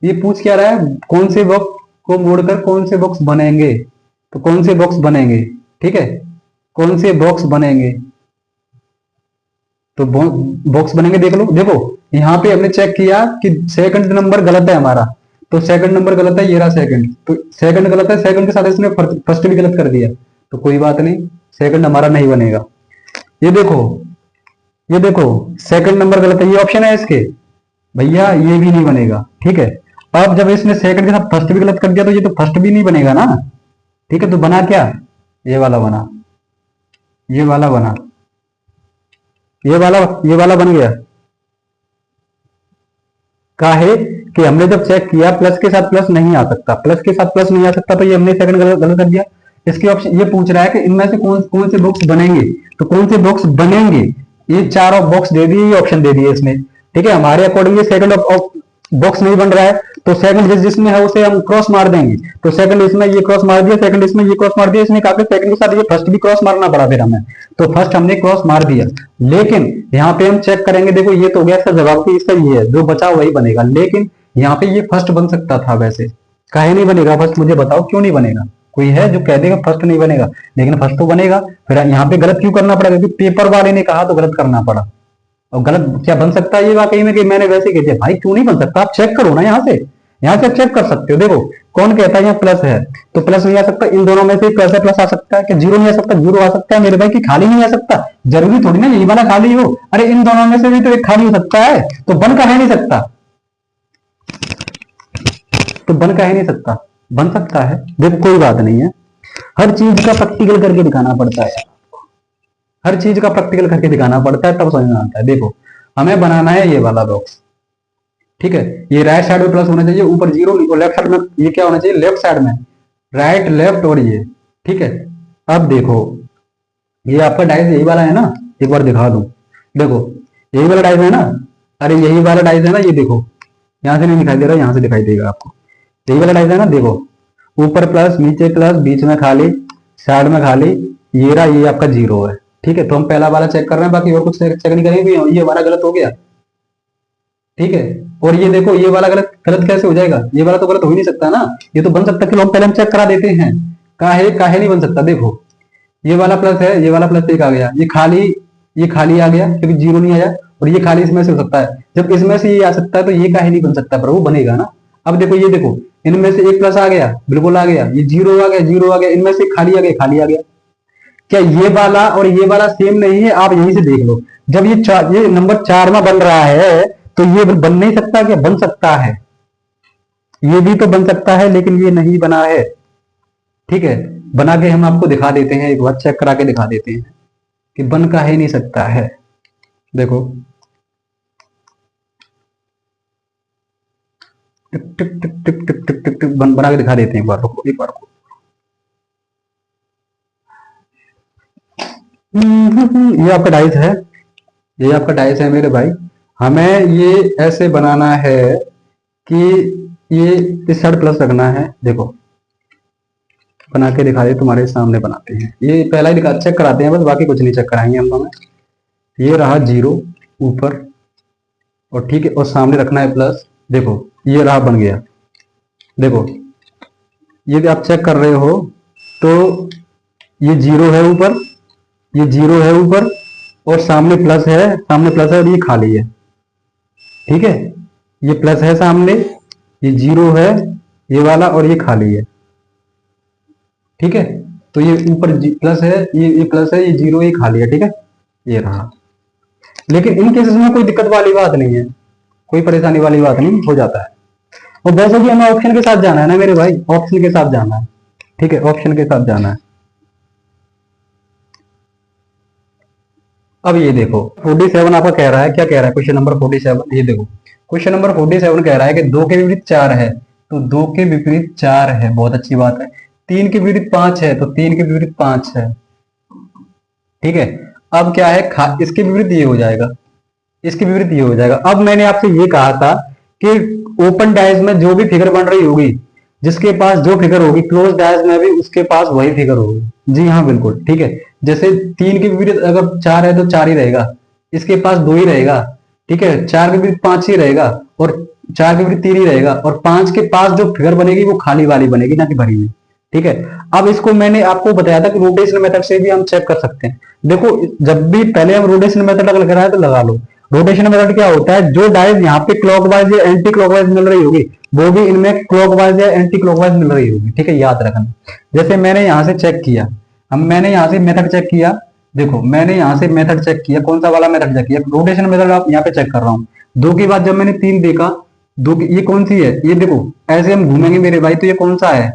ये पूछ क्या रहा है, कौन से बॉक्स को मोड़कर कौन से बॉक्स बनेंगे, तो कौन से बॉक्स बनेंगे। ठीक है, कौन से बॉक्स बनेंगे, तो बॉक्स बनेंगे, देख लो। देखो यहाँ पे हमने चेक किया कि सेकंड नंबर गलत है हमारा, तो सेकंड नंबर गलत है, ये रहा सेकंड, तो सेकंड गलत है, सेकंड के साथ इसने फर्स्ट भी गलत कर दिया, तो कोई बात नहीं, सेकंड हमारा नहीं बनेगा। ये देखो, ये देखो सेकंड नंबर गलत है, ये ऑप्शन है इसके, भैया ये भी नहीं बनेगा, ठीक है। अब जब इसने सेकंड के साथ फर्स्ट भी गलत कर दिया तो ये तो फर्स्ट भी नहीं बनेगा ना, ठीक है। तो बना क्या, ये वाला बना, ये वाला बना, ये वाला बन गया। काहे कि हमने जब चेक किया प्लस के साथ प्लस नहीं आ सकता, प्लस के साथ प्लस नहीं आ सकता, तो ये हमने सेकंड गलत कर दिया। इसके ऑप्शन ये पूछ रहा है कि इनमें से कौन कौन से बॉक्स बनेंगे, तो कौन से बॉक्स बनेंगे, ये चार बॉक्स दे दिए, ये ऑप्शन दे दिए इसने, ठीक है। हमारे अकॉर्डिंग ये सेकंड बॉक्स नहीं बन रहा है, तो सेकंड जिसमें है उसे हम क्रॉस मार देंगे, तो सेकंड इसमें ये क्रॉस मार दिया, सेकंड इसमें ये क्रॉस मार दिया, इसने कहा सेकंड के साथ ये फर्स्ट भी क्रॉस मारना पड़ा फिर हमें, तो फर्स्ट हमने क्रॉस मार दिया। लेकिन यहाँ पे हम चेक करेंगे, देखो ये तो हो गया इसका जवाब कि इसका ये है, जो बचा वही बनेगा, लेकिन यहाँ पे ये फर्स्ट बन सकता था वैसे, काहे नहीं बनेगा फर्स्ट, मुझे बताओ क्यों नहीं बनेगा। कोई है जो कह देगा फर्स्ट नहीं बनेगा, लेकिन फर्स्ट तो बनेगा। फिर यहाँ पे गलत क्यों करना पड़ा, क्योंकि पेपर वाले ने कहा तो गलत करना पड़ा। और गलत क्या बन सकता है ये वाकई में, कि मैंने वैसे कह दिया, भाई क्यों नहीं बन सकता, आप चेक करो ना यहाँ से, यहाँ से चेक कर सकते हो। देखो कौन कहता है यहाँ प्लस है, तो प्लस नहीं आ सकता, इन दोनों में से प्लस है, प्लस आ सकता है, कि जीरो नहीं आ सकता, जीरो आ सकता है मेरे भाई, कि खाली नहीं आ सकता, जरूरी थोड़ी ना यही वाला खाली हो, अरे इन दोनों में से भी तो एक खाली हो सकता है, तो बन का है नहीं सकता, तो बन का है नहीं सकता, बन सकता है। देखो कोई बात नहीं है, हर चीज का प्रैक्टिकल करके दिखाना पड़ता है, हर चीज का प्रैक्टिकल करके दिखाना पड़ता है, तब समझ में आता है। देखो हमें बनाना है ये वाला बॉक्स, ठीक है, ये राइट साइड में प्लस होना चाहिए, ऊपर जीरो, और लेफ्ट साइड में ये क्या होना चाहिए, लेफ्ट साइड में राइट लेफ्ट और ये, ठीक है। अब देखो ये आपका डाइस यही वाला है ना, एक बार दिखा दूं, देखो यही वाला डाइस है ना, अरे यही वाला डाइस है ना, ये देखो यहाँ से नहीं दिखाई दे रहा, यहाँ से दिखाई देगा आपको, यही वाला डाइस है ना, देखो ऊपर प्लस, नीचे प्लस, बीच में खाली, साइड में खाली, ये रहा, ये आपका जीरो है, ठीक है। तो हम पहला वाला चेक कर रहे हैं, बाकी और कुछ चेक नहीं करेंगे, ये वाला गलत हो गया, ठीक है। और ये देखो ये वाला गलत, गलत कैसे हो जाएगा, ये वाला तो गलत हो ही नहीं सकता ना, ये तो बन सकता है, हम पहले हम चेक करा देते हैं, काहे नहीं बन सकता। देखो ये वाला प्लस है, ये वाला प्लस एक आ गया, ये खाली आ गया क्योंकि जीरो नहीं आया, और ये खाली इसमें से हो सकता है, जब इसमें से ये आ सकता है तो ये काहे नहीं बन सकता, पर वो बनेगा ना। अब देखो ये देखो, इनमें से एक प्लस आ गया, बिल्कुल आ गया, ये जीरो आ गया, जीरो आ गया, इनमें से खाली आ गया, खाली आ गया। क्या ये वाला और ये वाला सेम नहीं है, आप यहीं से देख लो, जब ये नंबर 4 में बन रहा है तो ये बन नहीं सकता, क्या बन सकता है, ये भी तो बन सकता है, लेकिन ये नहीं बना है, ठीक है। बना के हम आपको दिखा देते हैं, एक बार चेक करा के दिखा देते हैं कि बन का ही नहीं सकता है। देखो टिक टिक टिक टिक टिक टिक टिक टिक बना के दिखा देते हैं, एक बार रुको, एक बार को। ये आपका डाइस है, ये आपका डाइस है मेरे भाई, हमें ये ऐसे बनाना है कि ये इस साइड प्लस रखना है। देखो बना के दिखा दे, तुम्हारे सामने बनाते हैं, ये पहला ही चेक कराते हैं बस, बाकी कुछ नहीं चेक कराएंगे हम हमें। ये रहा जीरो ऊपर, और ठीक है, और सामने रखना है प्लस, देखो ये रहा बन गया। देखो ये आप चेक कर रहे हो तो ये जीरो है ऊपर, ये जीरो है ऊपर, और सामने प्लस है, सामने प्लस है, और ये खाली है, ठीक है। ये प्लस है सामने, ये जीरो है ये वाला, और ये खाली है, ठीक है। तो ये ऊपर प्लस है, ये प्लस है, ये जीरो, ये खाली है, ठीक है, ये रहा। लेकिन इन केसेस में कोई दिक्कत वाली बात नहीं है, कोई परेशानी वाली बात नहीं, हो जाता है। और वैसे भी हमें ऑप्शन के साथ जाना है ना मेरे भाई, ऑप्शन के साथ जाना है, ठीक है, ऑप्शन के साथ जाना है। अब ये देखो 47 आपका कह रहा है, क्या कह रहा है क्वेश्चन नंबर 47, ये देखो क्वेश्चन नंबर 47 कह रहा है कि 2 के विपरीत 4 है, तो 2 के विपरीत 4 है, बहुत अच्छी बात है। 3 के विपरीत 5 है, तो 3 के विपरीत 5 है, ठीक है। अब क्या है, इसके विपरीत ये हो जाएगा, इसके विपरीत ये हो जाएगा। अब मैंने आपसे ये कहा था कि ओपन डाइस में जो भी फिगर बन रही होगी, जिसके पास जो फिगर होगी, क्लोज डाइस में भी उसके पास वही फिगर होगी। जी हाँ बिल्कुल, ठीक है। जैसे 3 के विपरीत अगर 4 है तो 4 ही रहेगा, इसके पास 2 ही रहेगा, ठीक है। 4 के विपरीत 5 ही रहेगा, और 4 के विपरीत 3 ही रहेगा, और 5 के पास जो फिगर बनेगी वो खाली वाली बनेगी, ना कि भरी हुई, ठीक है। अब इसको मैंने आपको बताया था कि रोटेशन मेथड से भी हम चेक कर सकते हैं। देखो, जब भी पहले हम रोटेशन मेथड अगर लगा है तो लगा लो। रोटेशन मेथड क्या होता है, जो डाइज यहाँ पे क्लॉकवाइज या एंटी क्लॉकवाइज मिल रही होगी, वो भी इनमें क्लॉकवाइज या एंटी क्लॉकवाइज मिल रही होगी। ठीक है, याद रखना। जैसे मैंने यहाँ से चेक किया, अब मैंने यहाँ से मेथड चेक किया। देखो, मैंने यहाँ से मेथड चेक किया, कौन सा वाला मेथड चेक किया, रोटेशन मेथड आप यहाँ पे चेक कर रहा हूँ। दो के बाद जब मैंने तीन देखा, ये कौन सी है, ये देखो, ऐसे हम घूमेंगे मेरे भाई तो ये कौन सा है,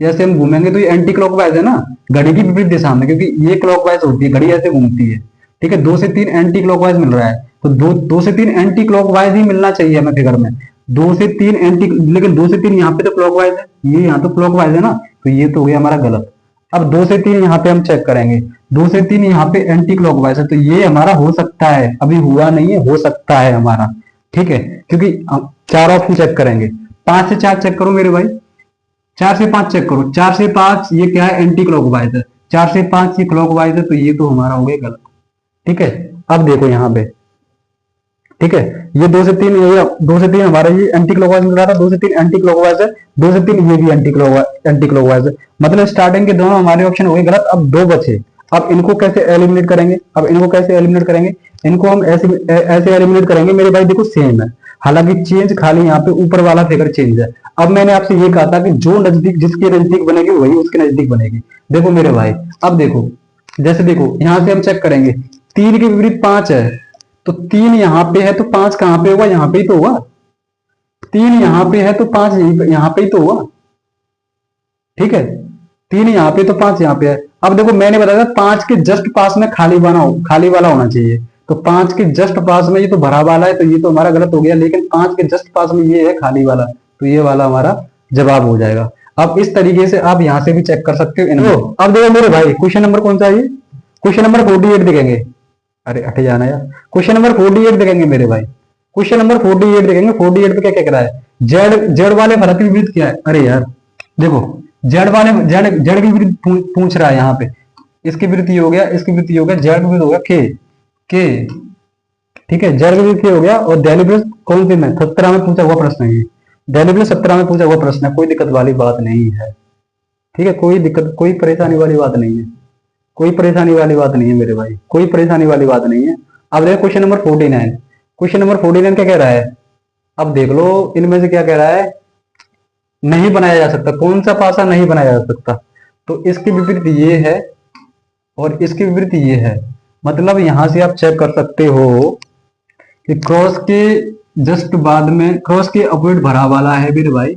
जैसे हम घूमेंगे तो ये एंटी क्लॉकवाइज है ना, घड़ी की विपरीत दिशा में, क्योंकि ये क्लॉकवाइज होती है, घड़ी ऐसे घूमती है। ठीक है, दो से तीन एंटी क्लॉकवाइज मिल रहा है, तो दो से तीन एंटी क्लॉकवाइज ही मिलना चाहिए हमें फिगर में। दो से तीन एंटी, लेकिन दो से तीन यहाँ पे तो क्लॉकवाइज है, ये यहाँ तो क्लॉकवाइज है ना, तो ये तो हो गया हमारा गलत। अब दो से तीन यहाँ पे हम चेक करेंगे, दो से तीन यहाँ पे एंटी क्लॉकवाइज है, तो ये हमारा हो सकता है, अभी हुआ नहीं है, हो सकता है हमारा। ठीक है, क्योंकि चार ऑप्शन चेक करेंगे। पांच से चार चेक करो मेरे भाई, चार से पांच चेक करो, चार से पांच ये क्या है, एंटी क्लॉकवाइज है, चार से पांच ये क्लॉकवाइज है, तो ये तो हमारा हो गया गलत। ठीक है, अब देखो यहाँ पे, ठीक है, ये दो से तीन, ये दो से तीन हमारा ये एंटी क्लॉकवाइज मिल रहा था, दो से तीन एंटी क्लॉकवाइज है, दो से तीन ये भी एंटी क्लॉकवाइज है, मतलब स्टार्टिंग के दोनों हमारे ऑप्शन हो गए गलत। अब दो बचे, अब इनको कैसे एलिमिनेट करेंगे, अब इनको कैसे एलिमिनेट करेंगे, इनको हम ऐसे एलिमिनेट करेंगे मेरे भाई। देखो सेम है, हालांकि चेंज खाली यहाँ पे ऊपर वाला फिगर चेंज है। अब मैंने आपसे ये कहा था कि जो नजदीक, जिसके नजदीक बनेगी वही उसके नजदीक बनेगी। देखो मेरे भाई, अब देखो, जैसे देखो यहाँ से हम चेक करेंगे, तीन के विपरीत पांच है, तो तीन यहाँ पे है तो पांच कहाँ पे होगा, यहाँ पे ही तो होगा। तीन यहाँ पे है तो पांच यहाँ पे ही तो होगा। ठीक है, तीन यहाँ पे तो पांच यहाँ पे है। अब देखो, मैंने बताया था पांच के जस्ट पास में खाली वाला होना चाहिए, तो पांच के जस्ट पास में ये तो भरा वाला है, तो ये तो हमारा गलत हो गया, लेकिन पांच के जस्ट पास में ये है खाली वाला, तो ये वाला हमारा जवाब हो जाएगा। अब इस तरीके से आप यहाँ से भी चेक कर सकते हो इनको। अब देखो मेरे भाई, क्वेश्चन नंबर कौन सा है, क्वेश्चन नंबर 48 देखेंगे। अरे हट जाना यार, क्वेश्चन नंबर 48 देखेंगे मेरे भाई, क्वेश्चन नंबर 48 देखेंगे। 48 पे क्या क्या कह रहा है, जेड जेड वाले फलक की विपरीत क्या है। अरे यार देखो, जेड जेड की विपरीत पूछ रहा है यहाँ पे, इसके विपरीत ये हो गया, इसके विपरीत ये हो गया, जेड के विपरीत हो गया के। ठीक है, जेड के विपरीत ये हो गया, और दिल्ली प्लस कौन सी में 17 में पूछा हुआ प्रश्न है, दिल्ली प्लस 17 में पूछा हुआ प्रश्न है, कोई दिक्कत वाली बात नहीं है। ठीक है, कोई दिक्कत, कोई परेशानी वाली बात नहीं है, कोई परेशानी वाली बात नहीं है मेरे भाई, कोई परेशानी वाली बात नहीं है। अब देखो क्वेश्चन नंबर 49, क्वेश्चन नंबर 49 क्या कह रहा है, अब देख लो इनमें से क्या कह रहा है, नहीं बनाया जा सकता, कौन सा पासा नहीं बनाया जा सकता, तो इसके विपरीत ये है और इसके विपरीत ये है। मतलब यहां से आप चेक कर सकते हो कि क्रॉस के जस्ट बाद में, क्रॉस के अपोजिट भरा वाला है मेरे भाई,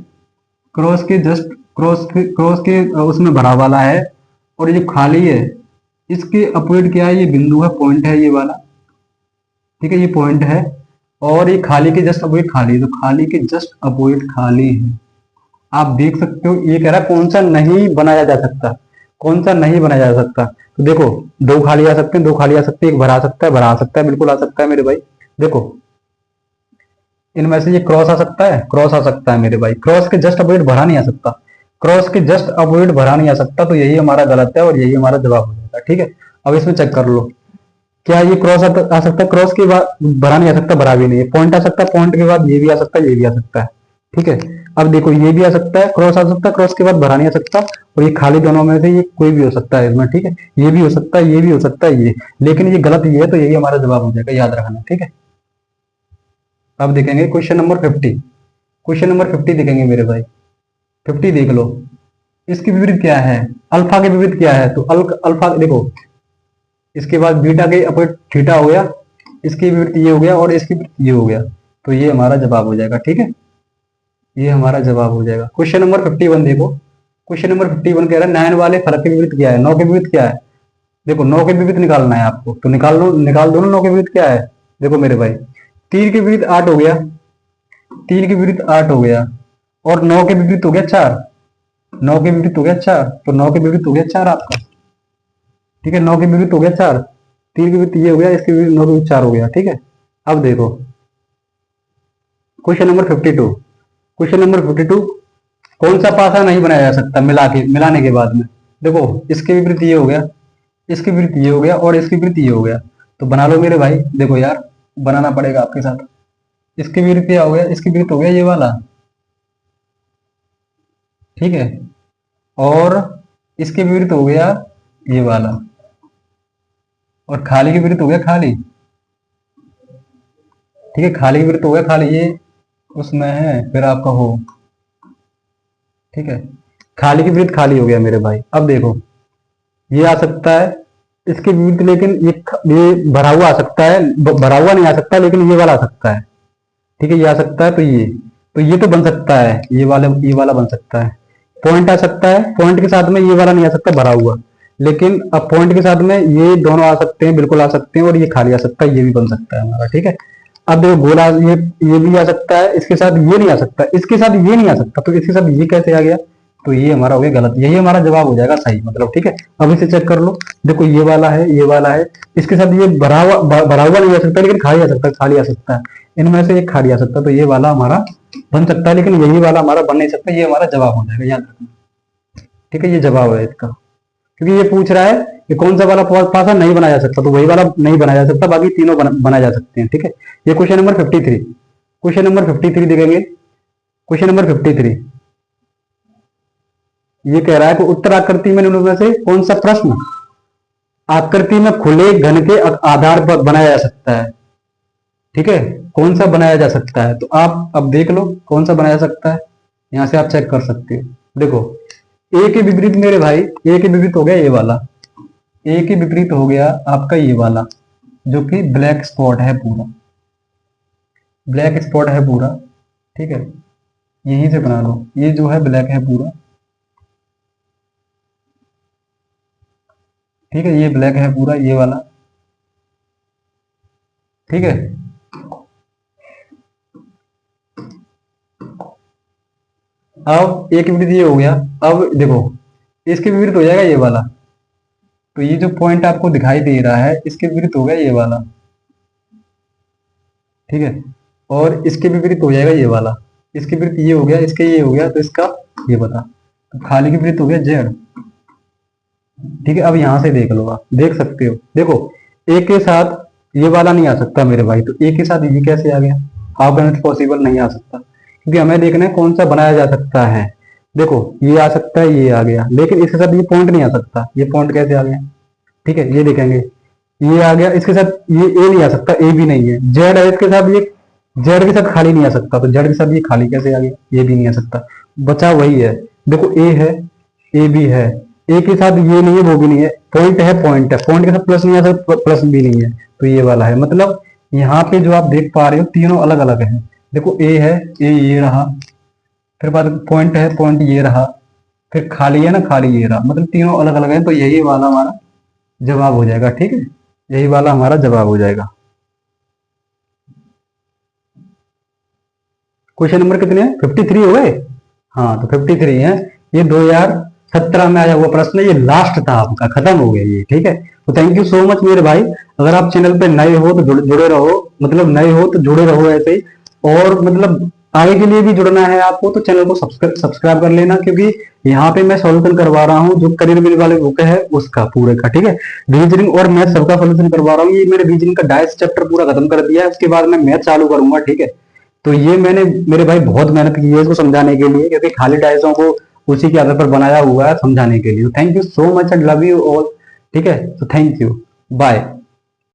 क्रॉस के जस्ट क्रॉस के उसमें भरा वाला है, और ये खाली है, इसके अपोजिट क्या है, ये बिंदु है, पॉइंट है ये वाला। ठीक है, ये पॉइंट है, और ये खाली के जस्ट अपोजिट खाली है, तो खाली के जस्ट अपोजिट खाली है। आप देख सकते हो, ये कह रहा है कौन सा नहीं बनाया जा सकता, कौन सा नहीं बनाया जा सकता। तो देखो, दो खाली आ सकते हैं, दो खाली आ सकते हैं, एक भरा आ सकता है, भरा आ सकता है, बिल्कुल आ सकता है मेरे भाई। देखो इनमें से ये क्रॉस आ सकता है, क्रॉस आ सकता है मेरे भाई, क्रॉस के जस्ट अपोजिट भरा नहीं आ सकता, क्रॉस के जस्ट अपोजिट भरा नहीं आ सकता, तो यही हमारा गलत है और यही हमारा जवाब हो जाएगा। ठीक है, अब इसमें चेक कर लो, क्या ये क्रॉस आ सकता है, क्रॉस के बाद भरा नहीं आ सकता, भरा भी नहीं है, पॉइंट आ सकता है, पॉइंट के बाद ये भी आ सकता है, ये भी आ सकता है। ठीक है, अब देखो ये भी आ सकता है, क्रॉस आ सकता है, क्रॉस के बाद भरा नहीं आ सकता, और ये खाली दोनों में से ये कोई भी हो सकता है इसमें। ठीक है, ये भी हो सकता है, ये भी हो सकता है, ये, लेकिन ये गलत ये है, तो यही हमारा जवाब हो जाएगा, याद रखना। ठीक है, अब देखेंगे क्वेश्चन नंबर 50, क्वेश्चन नंबर 50 देखेंगे मेरे भाई, 50 देख लो, इसके विपरीत क्या है, अल्फा के विपरीत क्या है, तो अल्फा देखो, इसके बाद बीटा के अपोजिट थीटा हो गया, इसके विपरीत ये हो गया, और इसके विपरीत ये हो गया, तो ये हमारा जवाब हो जाएगा। ठीक है, ये हमारा जवाब हो जाएगा। क्वेश्चन नंबर 51 देखो, क्वेश्चन नंबर 51 कह रहा है 9 वाले फलक के विपरीत क्या है, 9 के विपरीत क्या है। देखो 9 के विपरीत निकालना है आपको, तो निकाल दो ना, 9 के विपरीत क्या है। देखो मेरे भाई, 3 के विपरीत 8 हो गया, 3 के विपरीत 8 हो गया, और 9 के विपरीत हो गया 4, 9 के विपरीत हो गया 4, तो 9 के विपरीत हो गया 4 आपका। ठीक है, 9 के विपरीत हो गया 4, 3 के विपरीत ये हो गया, इसके विपरीत 9 के विपरीत 4 हो गया। ठीक है, अब देखो क्वेश्चन नंबर 52, क्वेश्चन नंबर 52, कौन सा पासा नहीं बनाया जा सकता मिलाने के बाद में। देखो इसके विपरीत ये हो गया, इसके विपरीत ये हो गया, और इसके विपरीत ये हो गया, तो बना लो मेरे भाई। देखो यार, बनाना पड़ेगा आपके साथ, इसके विपरीत क्या हो गया, इसके विपरीत हो गया ये वाला। ठीक है, और इसके विपरीत हो गया ये वाला, और खाली के विपरीत हो गया खाली। ठीक है, खाली के विपरीत हो गया खाली, ये उसमें है फिर आपका हो। ठीक है, खाली के विपरीत खाली हो गया मेरे भाई। अब देखो ये आ सकता है इसके विपरीत, लेकिन ये भरा हुआ आ सकता है, भरा हुआ नहीं आ सकता, लेकिन ये वाला आ सकता है। ठीक है, ये आ सकता है, तो ये तो बन सकता है, ये वाला बन सकता है। पॉइंट आ सकता है, पॉइंट के साथ में ये वाला नहीं आ सकता भरा हुआ, लेकिन अब पॉइंट के साथ में ये दोनों आ सकते हैं, बिल्कुल आ सकते हैं, और ये खाली आ सकता है, ये भी बन सकता है हमारा। ठीक है, अब देखो गोला ये भी आ सकता है, इसके साथ ये नहीं आ सकता, इसके साथ ये नहीं आ सकता, तो इसके साथ ये कैसे आ गया? तो ये हमारा हो गया गलत, यही हमारा जवाब हो जाएगा सही, मतलब। ठीक है, अब इसे चेक कर लो, देखो ये वाला है, ये वाला है, इसके साथ ये भरा हुआ नहीं आ सकता, लेकिन खाली आ सकता है, खाली आ सकता है, इनमें से एक खाली आ सकता है, तो ये वाला हमारा बन सकता है, लेकिन यही वाला हमारा बन नहीं सकता, ये हमारा जवाब हो जाएगा, याद रखना। ठीक है, ये जवाब है इसका, क्योंकि ये पूछ रहा है कि कौन सा वाला पासा नहीं बनाया जा सकता, तो वही वाला नहीं बनाया जा सकता, बाकी तीनों बनाए जा सकते हैं। ठीक है, ये क्वेश्चन नंबर 53, क्वेश्चन नंबर 53 देखेंगे। क्वेश्चन नंबर 53 ये कह रहा है कि उत्तर आकृति में निम्न में से कौन सा प्रश्न आकृति में खुले घन के आधार पर बनाया जा सकता है? ठीक है, कौन सा बनाया जा सकता है? तो आप अब देख लो कौन सा बनाया जा सकता है, यहां से आप चेक कर सकते हो। देखो ए के विपरीत मेरे भाई, ए के विपरीत हो गया ये वाला, ए के विपरीत हो गया आपका ये वाला, जो कि ब्लैक स्पॉट है पूरा, ब्लैक स्पॉट है पूरा। ठीक है, यहीं से बना लो, ये जो है ब्लैक है पूरा। ठीक है, ये ब्लैक है पूरा, ये वाला। ठीक है, अब एक विपरीत ये हो गया। अब देखो इसके विपरीत हो जाएगा ये वाला, तो ये जो पॉइंट आपको दिखाई दे रहा है इसके विपरीत हो गया ये वाला। ठीक है, और इसके विपरीत हो जाएगा ये वाला, इसके विपरीत ये हो गया, इसके ये हो गया, तो इसका ये बता, तो खाली के विपरीत हो गया जेड। ठीक है, अब यहां से देख लो, आप देख सकते हो, देखो एक के साथ ये वाला नहीं आ सकता मेरे भाई, तो एक के साथ ये कैसे आ गया? How can it possible? नहीं आ सकता, क्योंकि हमें देखना है कौन सा बनाया जा सकता है। देखो ये आ सकता है, ये आ गया, लेकिन इसके साथ ये पॉइंट नहीं आ सकता, ये पॉइंट कैसे आ गया? ठीक है, ये देखेंगे, ये आ गया, इसके साथ ये ए नहीं आ सकता, ए भी नहीं है, जेड है इसके साथ, ये जेड के साथ खाली नहीं आ सकता, तो जेड के साथ ये खाली कैसे आ गया? ये भी नहीं आ सकता, बचा वही है। देखो ए है, ए भी है, ए के साथ ये नहीं है, वो भी नहीं है, पॉइंट है, पॉइंट है, पॉइंट के साथ प्लस नहीं आ सकता, प्लस भी नहीं है, तो ये वाला है। मतलब यहाँ पे जो आप देख पा रहे हो तीनों अलग अलग हैं। देखो ए है, ए ये रहा, फिर बाद पॉइंट है, पॉइंट ये रहा, फिर खाली है ना, खाली ये रहा, मतलब तीनों अलग अलग है, तो यही वाला हमारा जवाब हो जाएगा। ठीक है, यही वाला हमारा जवाब हो जाएगा। क्वेश्चन नंबर कितने हैं? 53 हो गए। हाँ, तो 53 है, ये 2017 में आया हुआ प्रश्न है, ये लास्ट था आपका, खत्म हो गया ये। ठीक है, तो थैंक यू सो मच मेरे भाई। अगर आप चैनल पे नए हो तो जुड़े रहो, मतलब नए हो तो जुड़े रहो ऐसे ही, और मतलब आगे के लिए भी जुड़ना है आपको तो चैनल को सब्सक्राइब कर लेना, क्योंकि यहाँ पे मैं सॉल्यूशन करवा रहा हूँ जो करियर बिल वाले बुक है उसका पूरे का। ठीक है, रीजनिंग और मैथ सबका सॉल्यूशन करवा रहा हूँ। ये मैंने रीजनिंग का डाइस चैप्टर पूरा खत्म कर दिया है, उसके बाद मैं मैथ चालू करूंगा। ठीक है, तो ये मैंने मेरे भाई बहुत मेहनत की है इसको समझाने के लिए, क्योंकि खाली डायसों को उसी के आधार पर बनाया हुआ है समझाने के लिए। Thank you so much and love you all. ठीक है, तो थैंक यू, बाय।